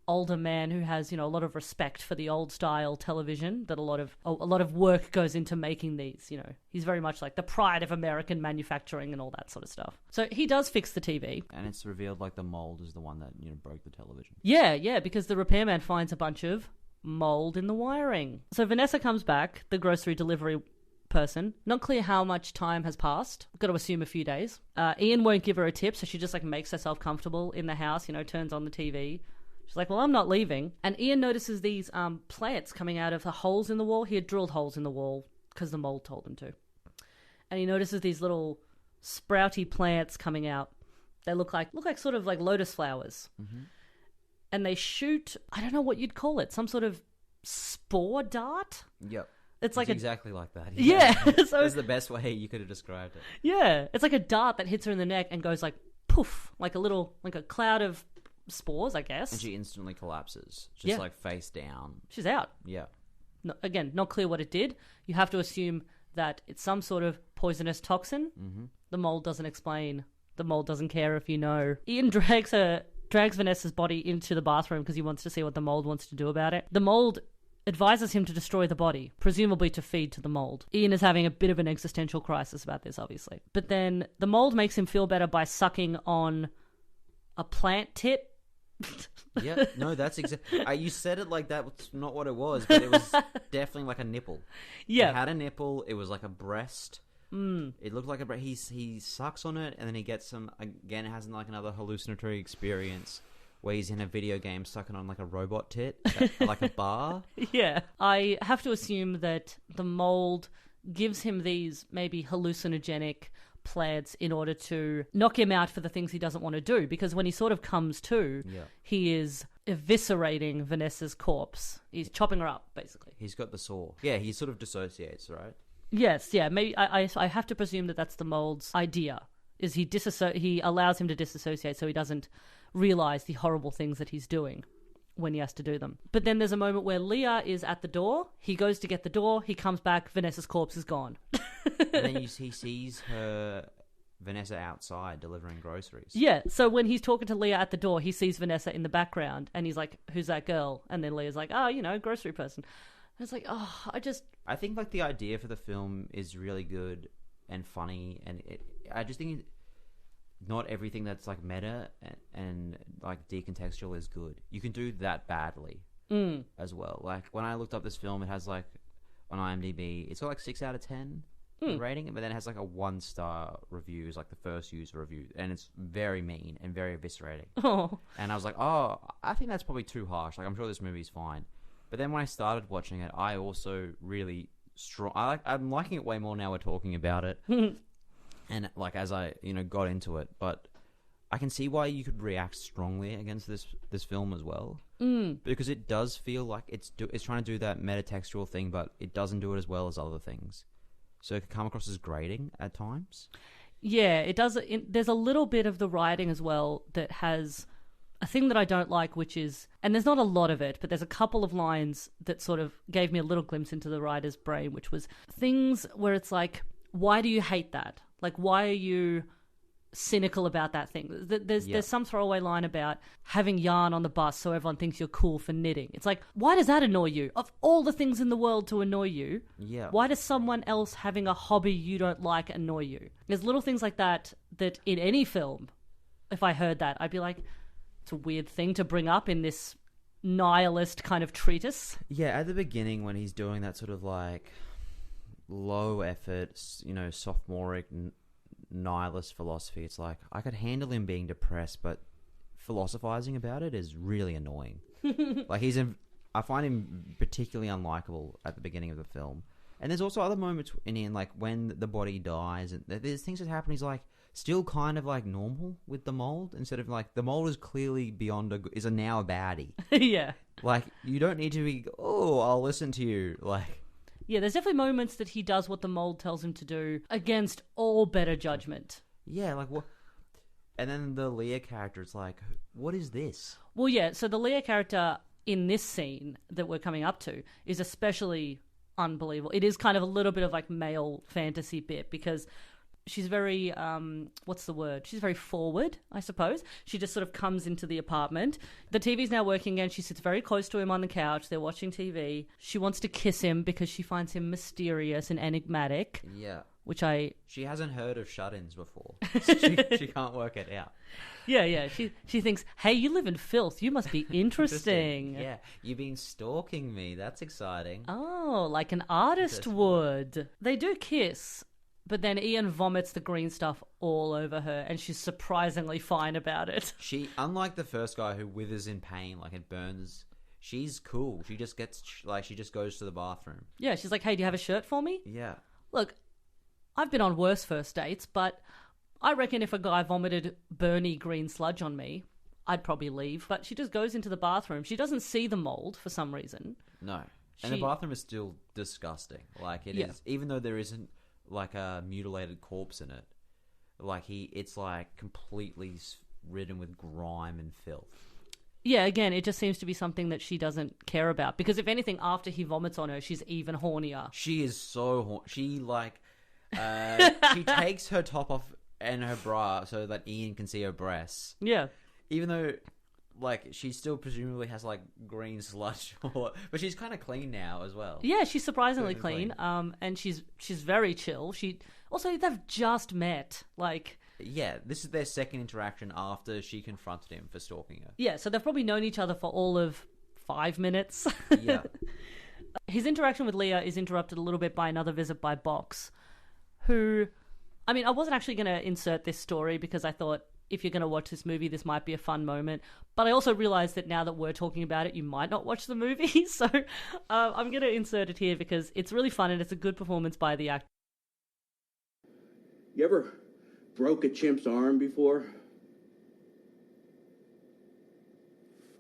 older man who has, a lot of respect for the old style television, that a lot of work goes into making these, He's very much like the pride of American manufacturing and all that sort of stuff. So he does fix the TV. And it's revealed like the mold is the one that, broke the television. Yeah, because the repairman finds a bunch of mold in the wiring. So Vanessa comes back, the grocery delivery person. Not clear how much time has passed. Got to assume a few days. Ian won't give her a tip, so she just like makes herself comfortable in the house, turns on the TV. She's like, well, I'm not leaving. And Ian notices these plants coming out of the holes in the wall. He had drilled holes in the wall because the mold told him to. And he notices these little sprouty plants coming out. They look like sort of like lotus flowers. Mm-hmm. And they shoot, I don't know what you'd call it, some sort of spore dart? Yep. It's like exactly like that. Yeah. So that's the best way you could have described it. Yeah. It's like a dart that hits her in the neck and goes like poof, like a cloud of spores, I guess. And she instantly collapses, just like face down. She's out. Yeah. No, again, not clear what it did. You have to assume that it's some sort of poisonous toxin. Mm-hmm. The mold doesn't explain. The mold doesn't care if you know. Ian drags Vanessa's body into the bathroom because he wants to see what the mold wants to do about it. The mold advises him to destroy the body, presumably to feed to the mold. Ian is having a bit of an existential crisis about this, obviously. But then the mold makes him feel better by sucking on a plant tit. Yeah, no, that's exactly. You said it like that was not what it was, but it was definitely like a nipple. Yeah, it had a nipple. It was like a breast. It looked like a breast. He sucks on it, and then he gets some. Again, it has like another hallucinatory experience where he's in a video game sucking on like a robot tit, like a bar. Yeah, I have to assume that the mold gives him these maybe hallucinogenic plants in order to knock him out for the things he doesn't want to do, because when he sort of comes to, he is eviscerating Vanessa's corpse. He's chopping her up, basically. He's got the saw. Yeah, he sort of dissociates, right? Yes, yeah. Maybe I have to presume that that's the mold's idea, is he allows him to disassociate so he doesn't realize the horrible things that he's doing when he has to do them. But then there's a moment where Leah is at the door. He goes to get the door. He comes back. Vanessa's corpse is gone. And then he sees Vanessa outside delivering groceries. Yeah, so when he's talking to Leah at the door, he sees Vanessa in the background, and he's like, who's that girl? And then Leah's like, grocery person. And it's like, I think like the idea for the film is really good and funny, and I just think not everything that's like meta and like decontextual is good. You can do that badly as well. Like when I looked up this film, it has like on IMDb, it's got like 6 out of 10 rating, but then it has like a 1-star review, is like the first user review, and it's very mean and very eviscerating. Oh. And I was like, I think that's probably too harsh. Like I'm sure this movie's fine. But then when I started watching it, I also really I'm liking it way more now we're talking about it. And like as I got into it, but I can see why you could react strongly against this film as well, because it does feel like it's trying to do that metatextual thing, but it doesn't do it as well as other things, so it can come across as grating at times. Yeah, it does. There's a little bit of the writing as well that has a thing that I don't like, which is, and there's not a lot of it, but there's a couple of lines that sort of gave me a little glimpse into the writer's brain, which was things where it's like, why do you hate that? Like, why are you cynical about that thing? There's some throwaway line about having yarn on the bus so everyone thinks you're cool for knitting. It's like, why does that annoy you? Of all the things in the world to annoy you, why does someone else having a hobby you don't like annoy you? There's little things like that in any film, if I heard that, I'd be like, it's a weird thing to bring up in this nihilist kind of treatise. Yeah, at the beginning when he's doing that sort of like low effort, sophomoric nihilist philosophy, it's like I could handle him being depressed, but philosophizing about it is really annoying. Like I find him particularly unlikable at the beginning of the film. And there's also other moments in like when the body dies and there's things that happen. He's like, still kind of like normal with the mold, instead of like the mold is clearly beyond is a now a baddie. Yeah. Like, you don't need to be, oh, I'll listen to you. Like, yeah, there's definitely moments that he does what the mold tells him to do against all better judgment. yeah, like what? And then the Leah character is like, what is this? Well, yeah, so the Leah character in this scene that we're coming up to is especially unbelievable. It is kind of a little bit of like male fantasy bit because she's very, what's the word? She's very forward, I suppose. She just sort of comes into the apartment. The TV's now working again. She sits very close to him on the couch. They're watching TV. She wants to kiss him because she finds him mysterious and enigmatic. Yeah. Which She hasn't heard of shut-ins before. So she can't work it out. Yeah. She thinks, hey, you live in filth. You must be interesting. Yeah. You've been stalking me. That's exciting. Oh, like an artist would. They do kiss, but then Ian vomits the green stuff all over her, and she's surprisingly fine about it. She, unlike the first guy who withers in pain, like it burns, she's cool. She just gets, like, she just goes to the bathroom. Yeah, she's like, hey, do you have a shirt for me? Yeah. Look, I've been on worse first dates, but I reckon if a guy vomited burny green sludge on me, I'd probably leave. But she just goes into the bathroom. She doesn't see the mold for some reason. No. And the bathroom is still disgusting. Like, it is, even though there isn't, like, a mutilated corpse in it, like, it's, like, completely ridden with grime and filth. Yeah, again, it just seems to be something that she doesn't care about. Because if anything, after he vomits on her, she's even hornier. She is so horny. She, like... she takes her top off and her bra so that Ian can see her breasts. Yeah. Even though, like, she still presumably has, like, green sludge. But she's kind of clean now as well. Yeah, she's surprisingly clean. And she's very chill. Also, they've just met. Like... Yeah, this is their second interaction after she confronted him for stalking her. Yeah, so they've probably known each other for all of 5 minutes. Yeah. His interaction with Leah is interrupted a little bit by another visit by Box, who, I mean, I wasn't actually going to insert this story because I thought if you're going to watch this movie, this might be a fun moment. But I also realized that now that we're talking about it, you might not watch the movie. So I'm going to insert it here because it's really fun and it's a good performance by the actor. You ever broke a chimp's arm before?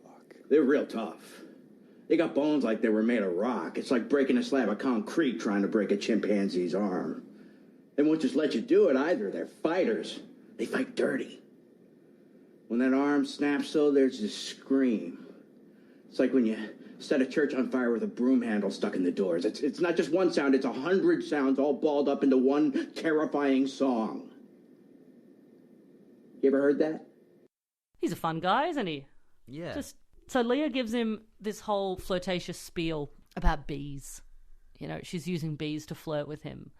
Fuck. They're real tough. They got bones like they were made of rock. It's like breaking a slab of concrete trying to break a chimpanzee's arm. They won't just let you do it either. They're fighters. They fight dirty. When that arm snaps, though, there's this scream. It's like when you set a church on fire with a broom handle stuck in the doors. It's not just one sound, it's 100 sounds all balled up into one terrifying song. You ever heard that? He's a fun guy, isn't he? Yeah. So Leah gives him this whole flirtatious spiel about bees. You know, she's using bees to flirt with him.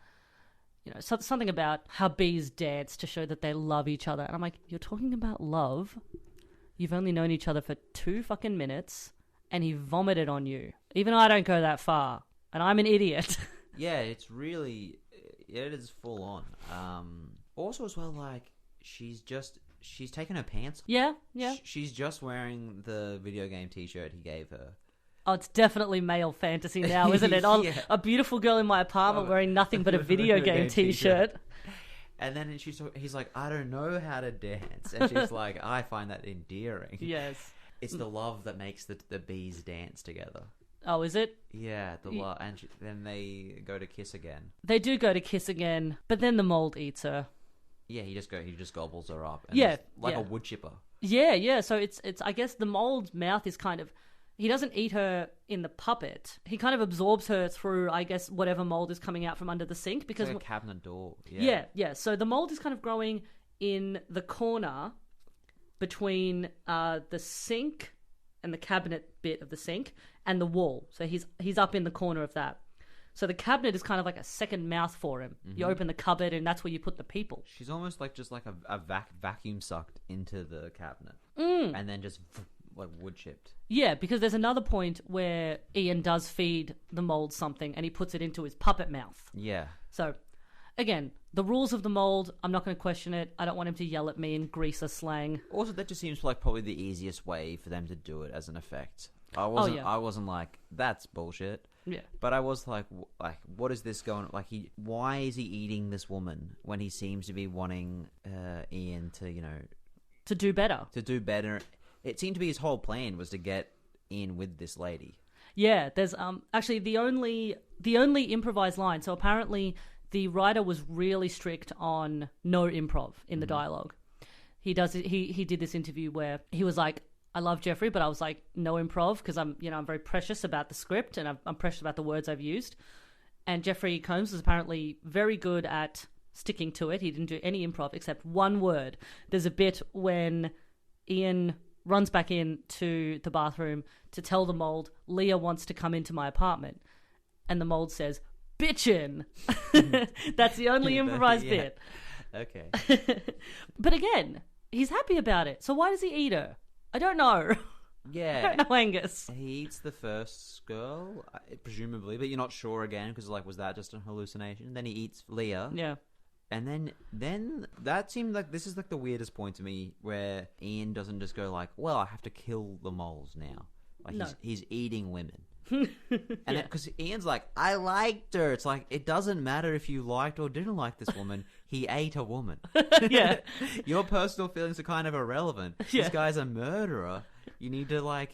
You know, something about how bees dance to show that they love each other. And I'm like, you're talking about love? You've only known each other for 2 fucking minutes, and he vomited on you. Even I don't go that far, and I'm an idiot. Yeah, it's really... It is full on. Also, as well, like, she's taken her pants off. Yeah. She's just wearing the video game t-shirt he gave her. Oh, it's definitely male fantasy now, isn't it? Oh, Yeah. A beautiful girl in my apartment wearing nothing but a video game t-shirt. And then he's like, I don't know how to dance. And she's like, I find that endearing. Yes. It's the love that makes the bees dance together. Oh, is it? Yeah, the love. And then they go to kiss again. They do go to kiss again, but then the mold eats her. Yeah, he just gobbles her up. And Yeah, it's like yeah. a wood chipper. Yeah. So it's I guess the mold's mouth is kind of... He doesn't eat her in the puppet. He kind of absorbs her through, I guess, whatever mold is coming out from under the sink. Because it's like a cabinet door. Yeah. Yeah. So the mold is kind of growing in the corner between the sink and the cabinet bit of the sink and the wall. So he's up in the corner of that. So the cabinet is kind of like a second mouth for him. Mm-hmm. You open the cupboard and that's where you put the people. She's almost like just like a vacuum sucked into the cabinet. And then just... like wood chipped. Yeah, because there's another point where Ian does feed the mold something and he puts it into his puppet mouth. Yeah. So, again, the rules of the mold, I'm not going to question it. I don't want him to yell at me in greaser slang. Also, that just seems like probably the easiest way for them to do it as an effect. I wasn't like, that's bullshit. Yeah. But I was like, what is this going? Like, why is he eating this woman when he seems to be wanting Ian to, To do better. to do better? It seemed to be his whole plan was to get in with this lady. Yeah, there's actually the only improvised line. So apparently the writer was really strict on no improv in the dialogue. He did this interview where he was like, I love Jeffrey, but I was like, no improv, because I'm very precious about the script and I'm precious about the words I've used. And Jeffrey Combs was apparently very good at sticking to it. He didn't do any improv except one word. There's a bit when Ian runs back into the bathroom to tell the mould, Leah wants to come into my apartment. And the mould says, bitchin'. That's the only improvised bit. Okay. But again, he's happy about it. So why does he eat her? I don't know. Yeah. I don't know, Angus. He eats the first girl, presumably, but you're not sure again because, was that just a hallucination? Then he eats Leah. Yeah. And then that seemed like this is like the weirdest point to me where Ian doesn't just go like, well, I have to kill the moles now. Like No. he's eating women. And because Ian's like, I liked her. It's like, it doesn't matter if you liked or didn't like this woman. He ate a woman. Yeah. Your personal feelings are kind of irrelevant. Yeah. This guy's a murderer. You need to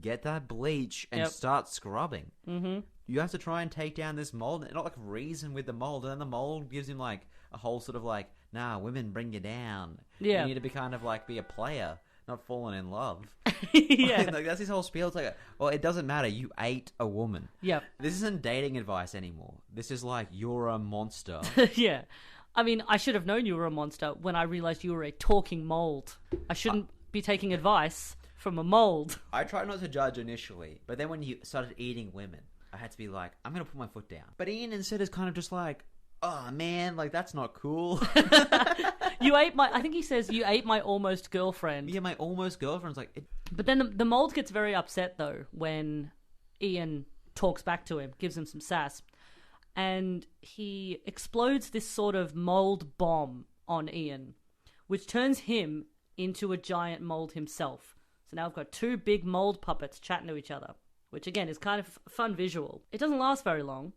get that bleach and start scrubbing. Mm-hmm. You have to try and take down this mold, and not reason with the mold. And then the mold gives him a whole sort of nah, women bring you down. Yeah. You need to be kind of be a player, not falling in love. Yeah. That's his whole spiel. It's well, it doesn't matter. You ate a woman. Yep. This isn't dating advice anymore. This is you're a monster. Yeah. I mean, I should have known you were a monster when I realized you were a talking mold. I shouldn't be taking advice from a mold. I tried not to judge initially, but then when you started eating women, I had to be like, I'm going to put my foot down. But Ian instead is kind of just oh man, that's not cool. I think he says, you ate my almost girlfriend. Yeah, my almost girlfriend's But then the mold gets very upset though when Ian talks back to him, gives him some sass, and he explodes this sort of mold bomb on Ian, which turns him into a giant mold himself. So now I've got two big mold puppets chatting to each other, which again is kind of a fun visual. It doesn't last very long.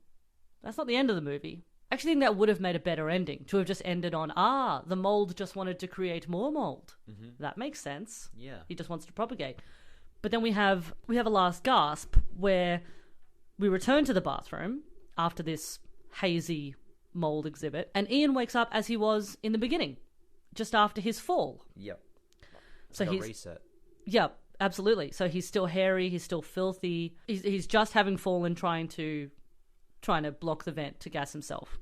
That's not the end of the movie. I actually think that would have made a better ending, to have just ended on, the mold just wanted to create more mold. Mm-hmm. That makes sense. Yeah. He just wants to propagate. But then we have a last gasp where we return to the bathroom after this hazy mold exhibit, and Ian wakes up as he was in the beginning, just after his fall. Yep. So he's reset. Yep, absolutely. So he's still hairy, he's still filthy. He's just having fallen trying to block the vent to gas himself.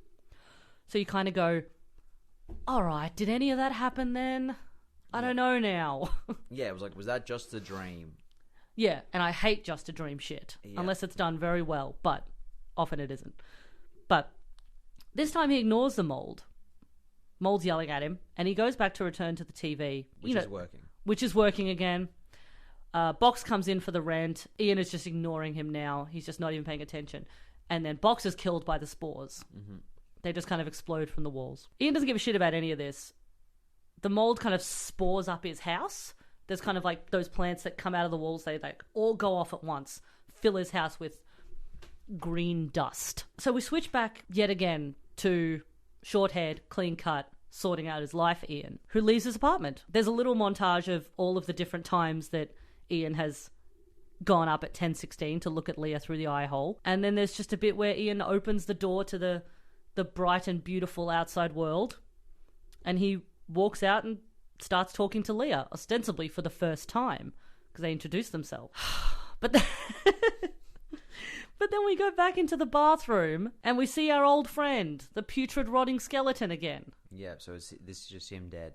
So you kind of go, all right, did any of that happen then? I don't know now. Yeah, it was was that just a dream? Yeah, and I hate just a dream shit, unless it's done very well, but often it isn't. But this time he ignores the mold. Mold's yelling at him, and he goes back to return to the TV. Which is working. Which is working again. Box comes in for the rent. Ian is just ignoring him now. He's just not even paying attention. And then Box is killed by the spores. Mm-hmm. They just kind of explode from the walls. Ian doesn't give a shit about any of this. The mold kind of spores up his house. There's kind of those plants that come out of the walls. They all go off at once. Fill his house with green dust. So we switch back yet again to short-haired, clean-cut, sorting out his life Ian, who leaves his apartment. There's a little montage of all of the different times that Ian has gone up at 10:16 to look at Leah through the eye hole. And then there's just a bit where Ian opens the door to the bright and beautiful outside world, and he walks out and starts talking to Leah, ostensibly for the first time, because they introduce themselves. But then we go back into the bathroom and we see our old friend, the putrid rotting skeleton again. Yeah, so this is just him dead.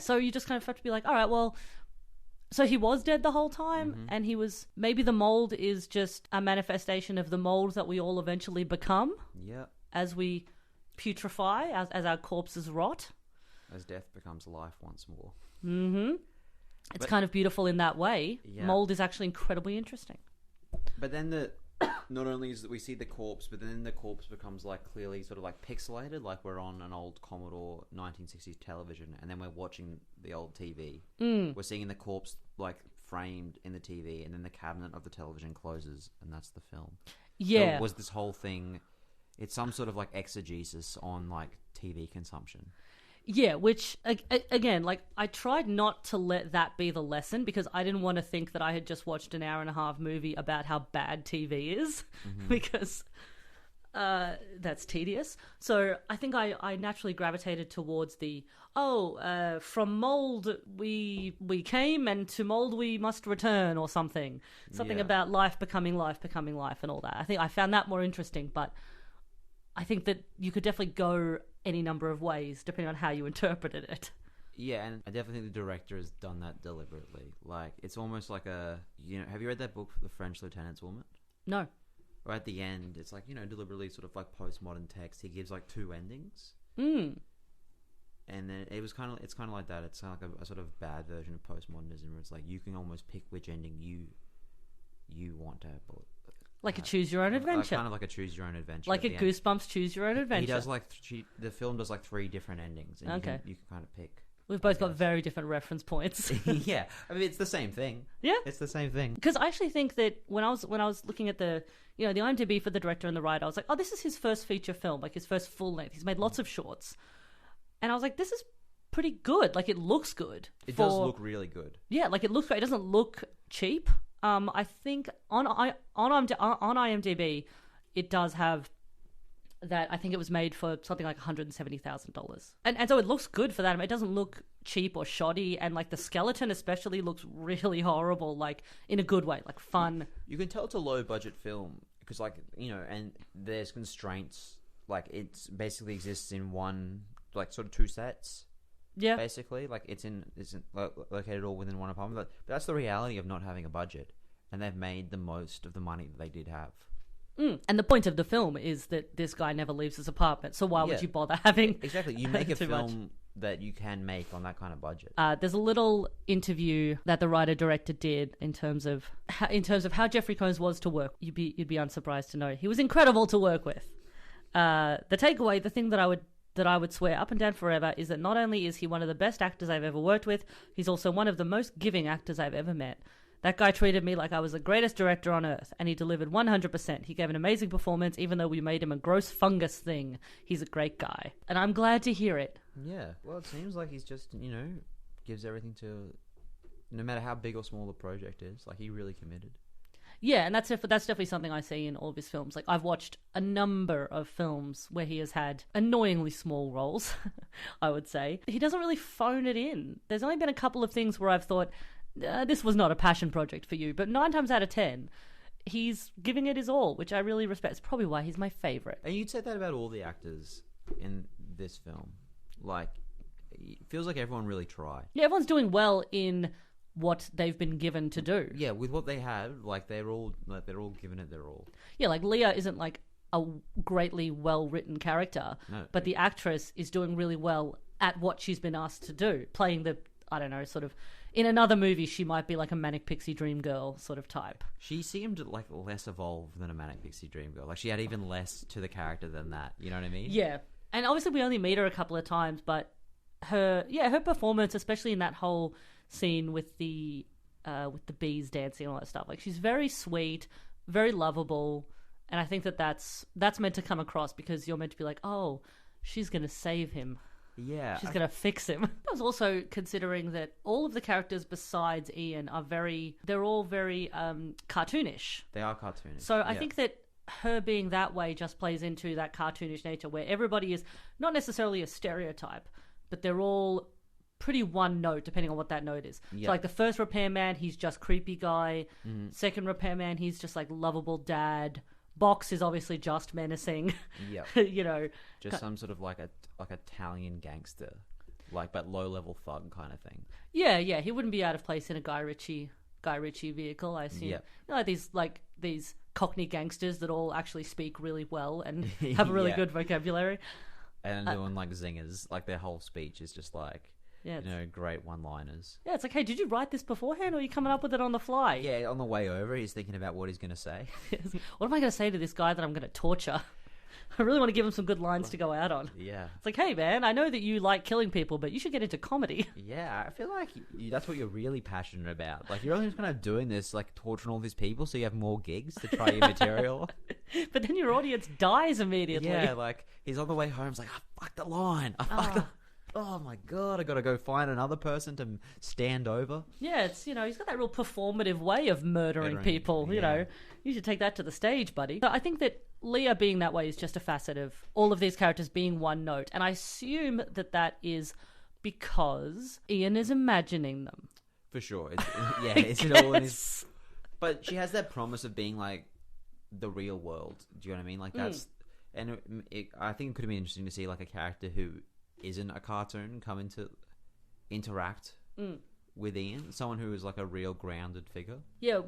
So you just kind of have to be like, all right, well, so he was dead the whole time, and maybe the mold is just a manifestation of the mold that we all eventually become. Yeah. As we putrefy, as our corpses rot. As death becomes life once more. Mm-hmm. It's kind of beautiful in that way. Yeah. Mold is actually incredibly interesting. But then not only is that we see the corpse, but then the corpse becomes clearly sort of pixelated, like we're on an old Commodore 1960s television, and then we're watching the old TV. We're seeing the corpse framed in the TV, and then the cabinet of the television closes, and that's the film. Yeah. was this whole thing. It's some sort of like exegesis on like TV consumption. Yeah, which, again, like, I tried not to let that be the lesson because I didn't want to think that I had just watched an hour and a half movie about how bad TV is, because that's tedious. So I think I naturally gravitated towards the, from mould we came, and to mould we must return, or something. Something about life becoming life and all that. I think I found that more interesting, but I think that you could definitely go any number of ways depending on how you interpreted it. Yeah, and I definitely think the director has done that deliberately. Like, it's almost like a, have you read that book, The French Lieutenant's Woman? No. Or at the end, it's like, deliberately sort of like postmodern text. He gives like two endings. Mm. And then it's kind of like that. It's kind of like a sort of bad version of postmodernism where it's like you can almost pick which ending you want to have. Like a choose your own adventure. Kind of like a choose your own adventure. Like a Goosebumps choose your own adventure. He does the film does like 3 different endings, and you can kind of pick. We've both got very different reference points. Yeah, I mean it's the same thing. Yeah, it's the same thing. Because I actually think that when I was looking at the the IMDb for the director and the writer, I was like, oh, this is his first feature film, like his first full length. He's made lots of shorts, and I was like, this is pretty good. Like, it looks good. It does look really good. Yeah, like it looks great. It doesn't look cheap. I think on IMDb, it does have that. I think it was made for something like $170,000, and so it looks good for that. I mean, it doesn't look cheap or shoddy, and like the skeleton especially looks really horrible, like in a good way, like fun. You can tell it's a low budget film because, like, and there's constraints. Like, it basically exists in one, like, sort of 2 sets. Yeah, basically, like it's located all within one apartment. But that's the reality of not having a budget, and they've made the most of the money that they did have. And the point of the film is that this guy never leaves his apartment, so why would you bother having exactly? You make a film that you can make on that kind of budget. There's a little interview that the writer-director did in terms of how Jeffrey Combs was to work. You'd be unsurprised to know he was incredible to work with. The takeaway, the thing that I would swear up and down forever, is that not only is he one of the best actors I've ever worked with, he's also one of the most giving actors I've ever met. That guy treated me like I was the greatest director on earth, and he delivered 100%. He gave an amazing performance, even though we made him a gross fungus thing. He's a great guy, and I'm glad to hear it. Yeah, well, it seems like he's just, gives everything to, no matter how big or small the project is, like, he really committed. Yeah, and that's definitely something I see in all of his films. Like, I've watched a number of films where he has had annoyingly small roles, I would say. He doesn't really phone it in. There's only been a couple of things where I've thought, this was not a passion project for you. But 9 times out of 10, he's giving it his all, which I really respect. It's probably why he's my favourite. And you'd say that about all the actors in this film. Like, it feels like everyone really tried. Yeah, everyone's doing well in what they've been given to do. Yeah, with what they have, like they're all giving it their all. Yeah, like Leah isn't like a greatly well-written character, but the actress is doing really well at what she's been asked to do, playing the, I don't know, sort of, in another movie she might be like a manic pixie dream girl sort of type. She seemed like less evolved than a manic pixie dream girl. Like, she had even less to the character than that, you know what I mean? Yeah. And obviously we only meet her a couple of times, but her performance, especially in that whole scene with the bees dancing and all that stuff, like, she's very sweet, very lovable, and I think that's meant to come across because you're meant to be like, oh, she's gonna save him. Yeah, she's gonna fix him. I was also considering that all of the characters besides Ian they're all very cartoonish. They are cartoonish. So I think that her being that way just plays into that cartoonish nature where everybody is not necessarily a stereotype, but they're all pretty one note depending on what that note is. Yep. So like the first repairman, he's just creepy guy. Second repairman, he's just like lovable dad. Box is obviously just menacing. Yeah. Just some sort of like Italian gangster, like, but low level thug kind of thing. Yeah, he wouldn't be out of place in a Guy Ritchie vehicle, I assume. Yep. These Cockney gangsters that all actually speak really well and have a really good vocabulary. And doing like zingers, like their whole speech is just like, great one-liners. Yeah, it's like, hey, did you write this beforehand or are you coming up with it on the fly? Yeah, on the way over, he's thinking about what he's going to say. What am I going to say to this guy that I'm going to torture? I really want to give him some good lines to go out on. Yeah. It's like, hey, man, I know that you like killing people, but you should get into comedy. Yeah, I feel like that's what you're really passionate about. Like, you're only just kind of doing this, like, torturing all these people so you have more gigs to try your material. But then your audience dies immediately. Yeah, like, he's on the way home, he's like, I fucked the line. Oh my God, I gotta go find another person to stand over. Yeah, it's, he's got that real performative way of murdering people, yeah. You should take that to the stage, buddy. So I think that Leah being that way is just a facet of all of these characters being one note. And I assume that is because Ian is imagining them. For sure. It's all in his... But she has that promise of being, like, the real world. Do you know what I mean? Like, that's... And I think it could have been interesting to see, like, a character who isn't a cartoon come into interact with Ian, someone who is like a real grounded figure. Yeah,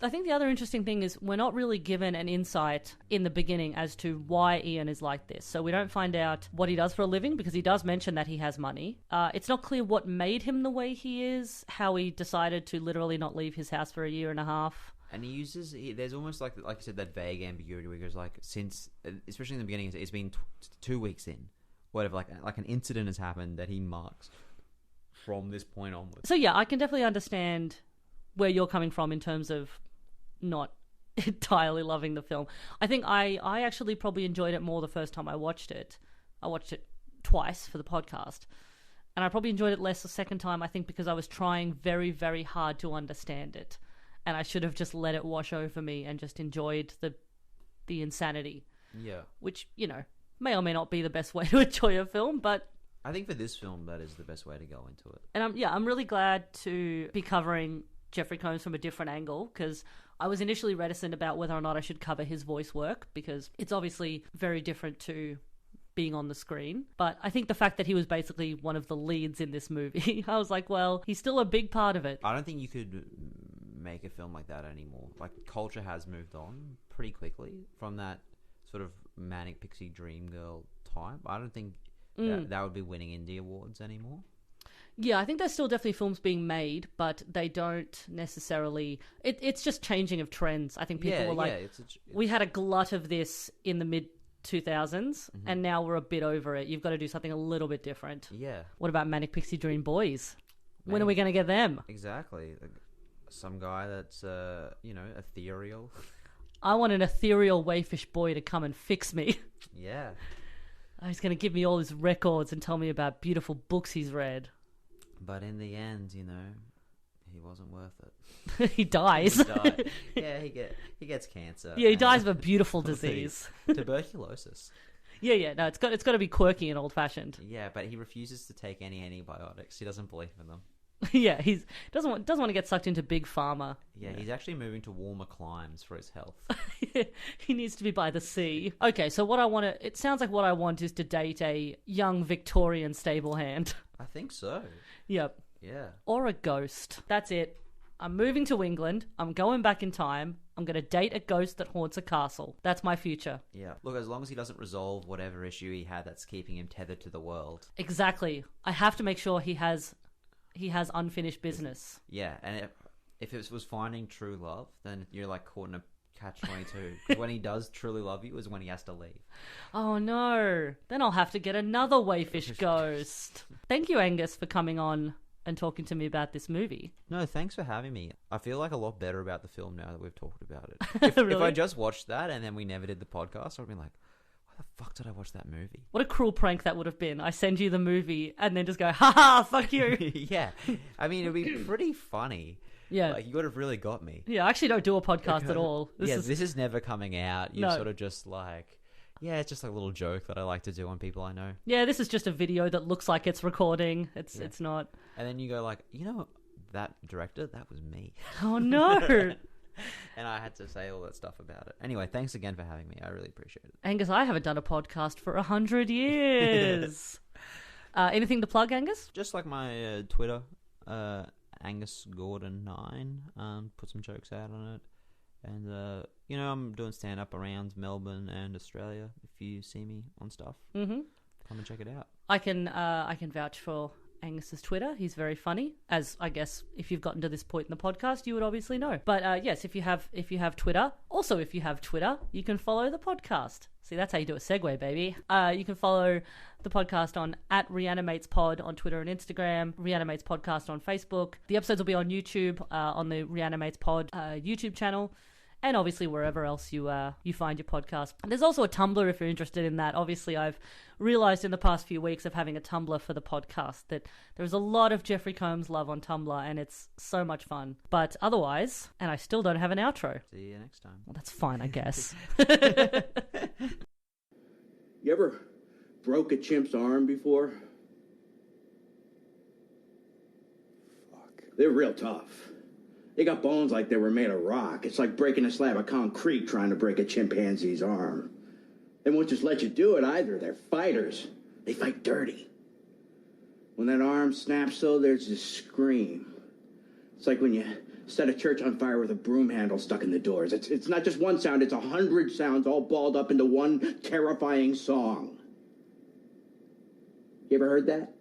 I think the other interesting thing is we're not really given an insight in the beginning as to why Ian is like this. So we don't find out what he does for a living, because he does mention that he has money. It's not clear what made him the way he is, how he decided to literally not leave his house for a year and a half. And there's almost like I said, that vague ambiguity where he goes like, since, especially in the beginning, it's been 2 weeks in, whatever, like an incident has happened that he marks from this point onwards. So yeah, I can definitely understand where you're coming from in terms of not entirely loving the film. I think I actually probably enjoyed it more the first time I watched it. I watched it twice for the podcast. And I probably enjoyed it less the second time, I think, because I was trying very, very hard to understand it. And I should have just let it wash over me and just enjoyed the insanity. Yeah. Which, may or may not be the best way to enjoy a film, but I think for this film, that is the best way to go into it. And I'm really glad to be covering Jeffrey Combs from a different angle, because I was initially reticent about whether or not I should cover his voice work, because it's obviously very different to being on the screen. But I think the fact that he was basically one of the leads in this movie, I was like, well, he's still a big part of it. I don't think you could make a film like that anymore. Like, culture has moved on pretty quickly from that sort of manic pixie dream girl type. I don't think that would be winning indie awards anymore. Yeah, I think there's still definitely films being made, but they don't necessarily... It's just changing of trends. I think people were like... we had a glut of this in the mid-2000s, and now we're a bit over it. You've got to do something a little bit different. Yeah. What about Manic Pixie Dream Boys? When are we going to get them? Exactly. Some guy that's, ethereal. I want an ethereal wayfish boy to come and fix me. Yeah. He's going to give me all his records and tell me about beautiful books he's read. But in the end, he wasn't worth it. He dies. He died. Yeah, he gets cancer. Yeah, he dies of a beautiful disease. Tuberculosis. Yeah. No, it's got to be quirky and old-fashioned. Yeah, but he refuses to take any antibiotics. He doesn't believe in them. Yeah, he doesn't want to get sucked into big pharma. Yeah, he's actually moving to warmer climes for his health. He needs to be by the sea. Okay, so it sounds like what I want is to date a young Victorian stable hand. I think so. Yep. Yeah. Or a ghost. That's it. I'm moving to England. I'm going back in time. I'm going to date a ghost that haunts a castle. That's my future. Yeah. Look, as long as he doesn't resolve whatever issue he had that's keeping him tethered to the world. Exactly. I have to make sure he has unfinished business. Yeah, and if it was finding true love, then you're like caught in a catch-22. Because when he does truly love you is when he has to leave. Oh no. Then I'll have to get another wayfish ghost. Thank you, Angus, for coming on and talking to me about this movie. No, thanks for having me. I feel like a lot better about the film now that we've talked about it. If I just watched that and then we never did the podcast, I'd be like, why the fuck did I watch that movie? What a cruel prank that would have been. I send you the movie and then just go, ha, fuck you. Yeah. I mean, it'd be pretty funny. Yeah. Like, you would have really got me. Yeah, I actually don't do a podcast at all. This is never coming out. You're sort of just like, yeah, it's just a little joke that I like to do on people I know. Yeah, this is just a video that looks like it's recording. It's not. And then you go like, that director, that was me. Oh, no. And I had to say all that stuff about it. Anyway, thanks again for having me. I really appreciate it. Angus, I haven't done a podcast for 100 years. Anything to plug, Angus? Just like my Twitter, Angus Gordon 9. Put some jokes out on it. And, I'm doing stand-up around Melbourne and Australia. If you see me on stuff, come and check it out. I can vouch for Angus's Twitter. He's very funny, as I guess if you've gotten to this point in the podcast, you would obviously know. But yes, if you have Twitter, also if you have Twitter, you can follow the podcast. See, that's how you do a segue, baby. You can follow the podcast on @ReanimatesPod on Twitter and Instagram, Reanimates Podcast on Facebook. The episodes will be on YouTube, on the Reanimates Pod YouTube channel, and obviously wherever else you find your podcast. There's also a Tumblr if you're interested in that. Obviously, I've realized in the past few weeks of having a Tumblr for the podcast that there's a lot of Jeffrey Combs love on Tumblr, and it's so much fun. But otherwise, and I still don't have an outro. See you next time. Well, that's fine, I guess. You ever broke a chimp's arm before? Fuck. They're real tough. They got bones like they were made of rock. It's like breaking a slab of concrete trying to break a chimpanzee's arm. They won't just let you do it either. They're fighters. They fight dirty. When that arm snaps, though, there's this scream. It's like when you set a church on fire with a broom handle stuck in the doors. It's not just one sound, it's 100 sounds all balled up into one terrifying song. You ever heard that?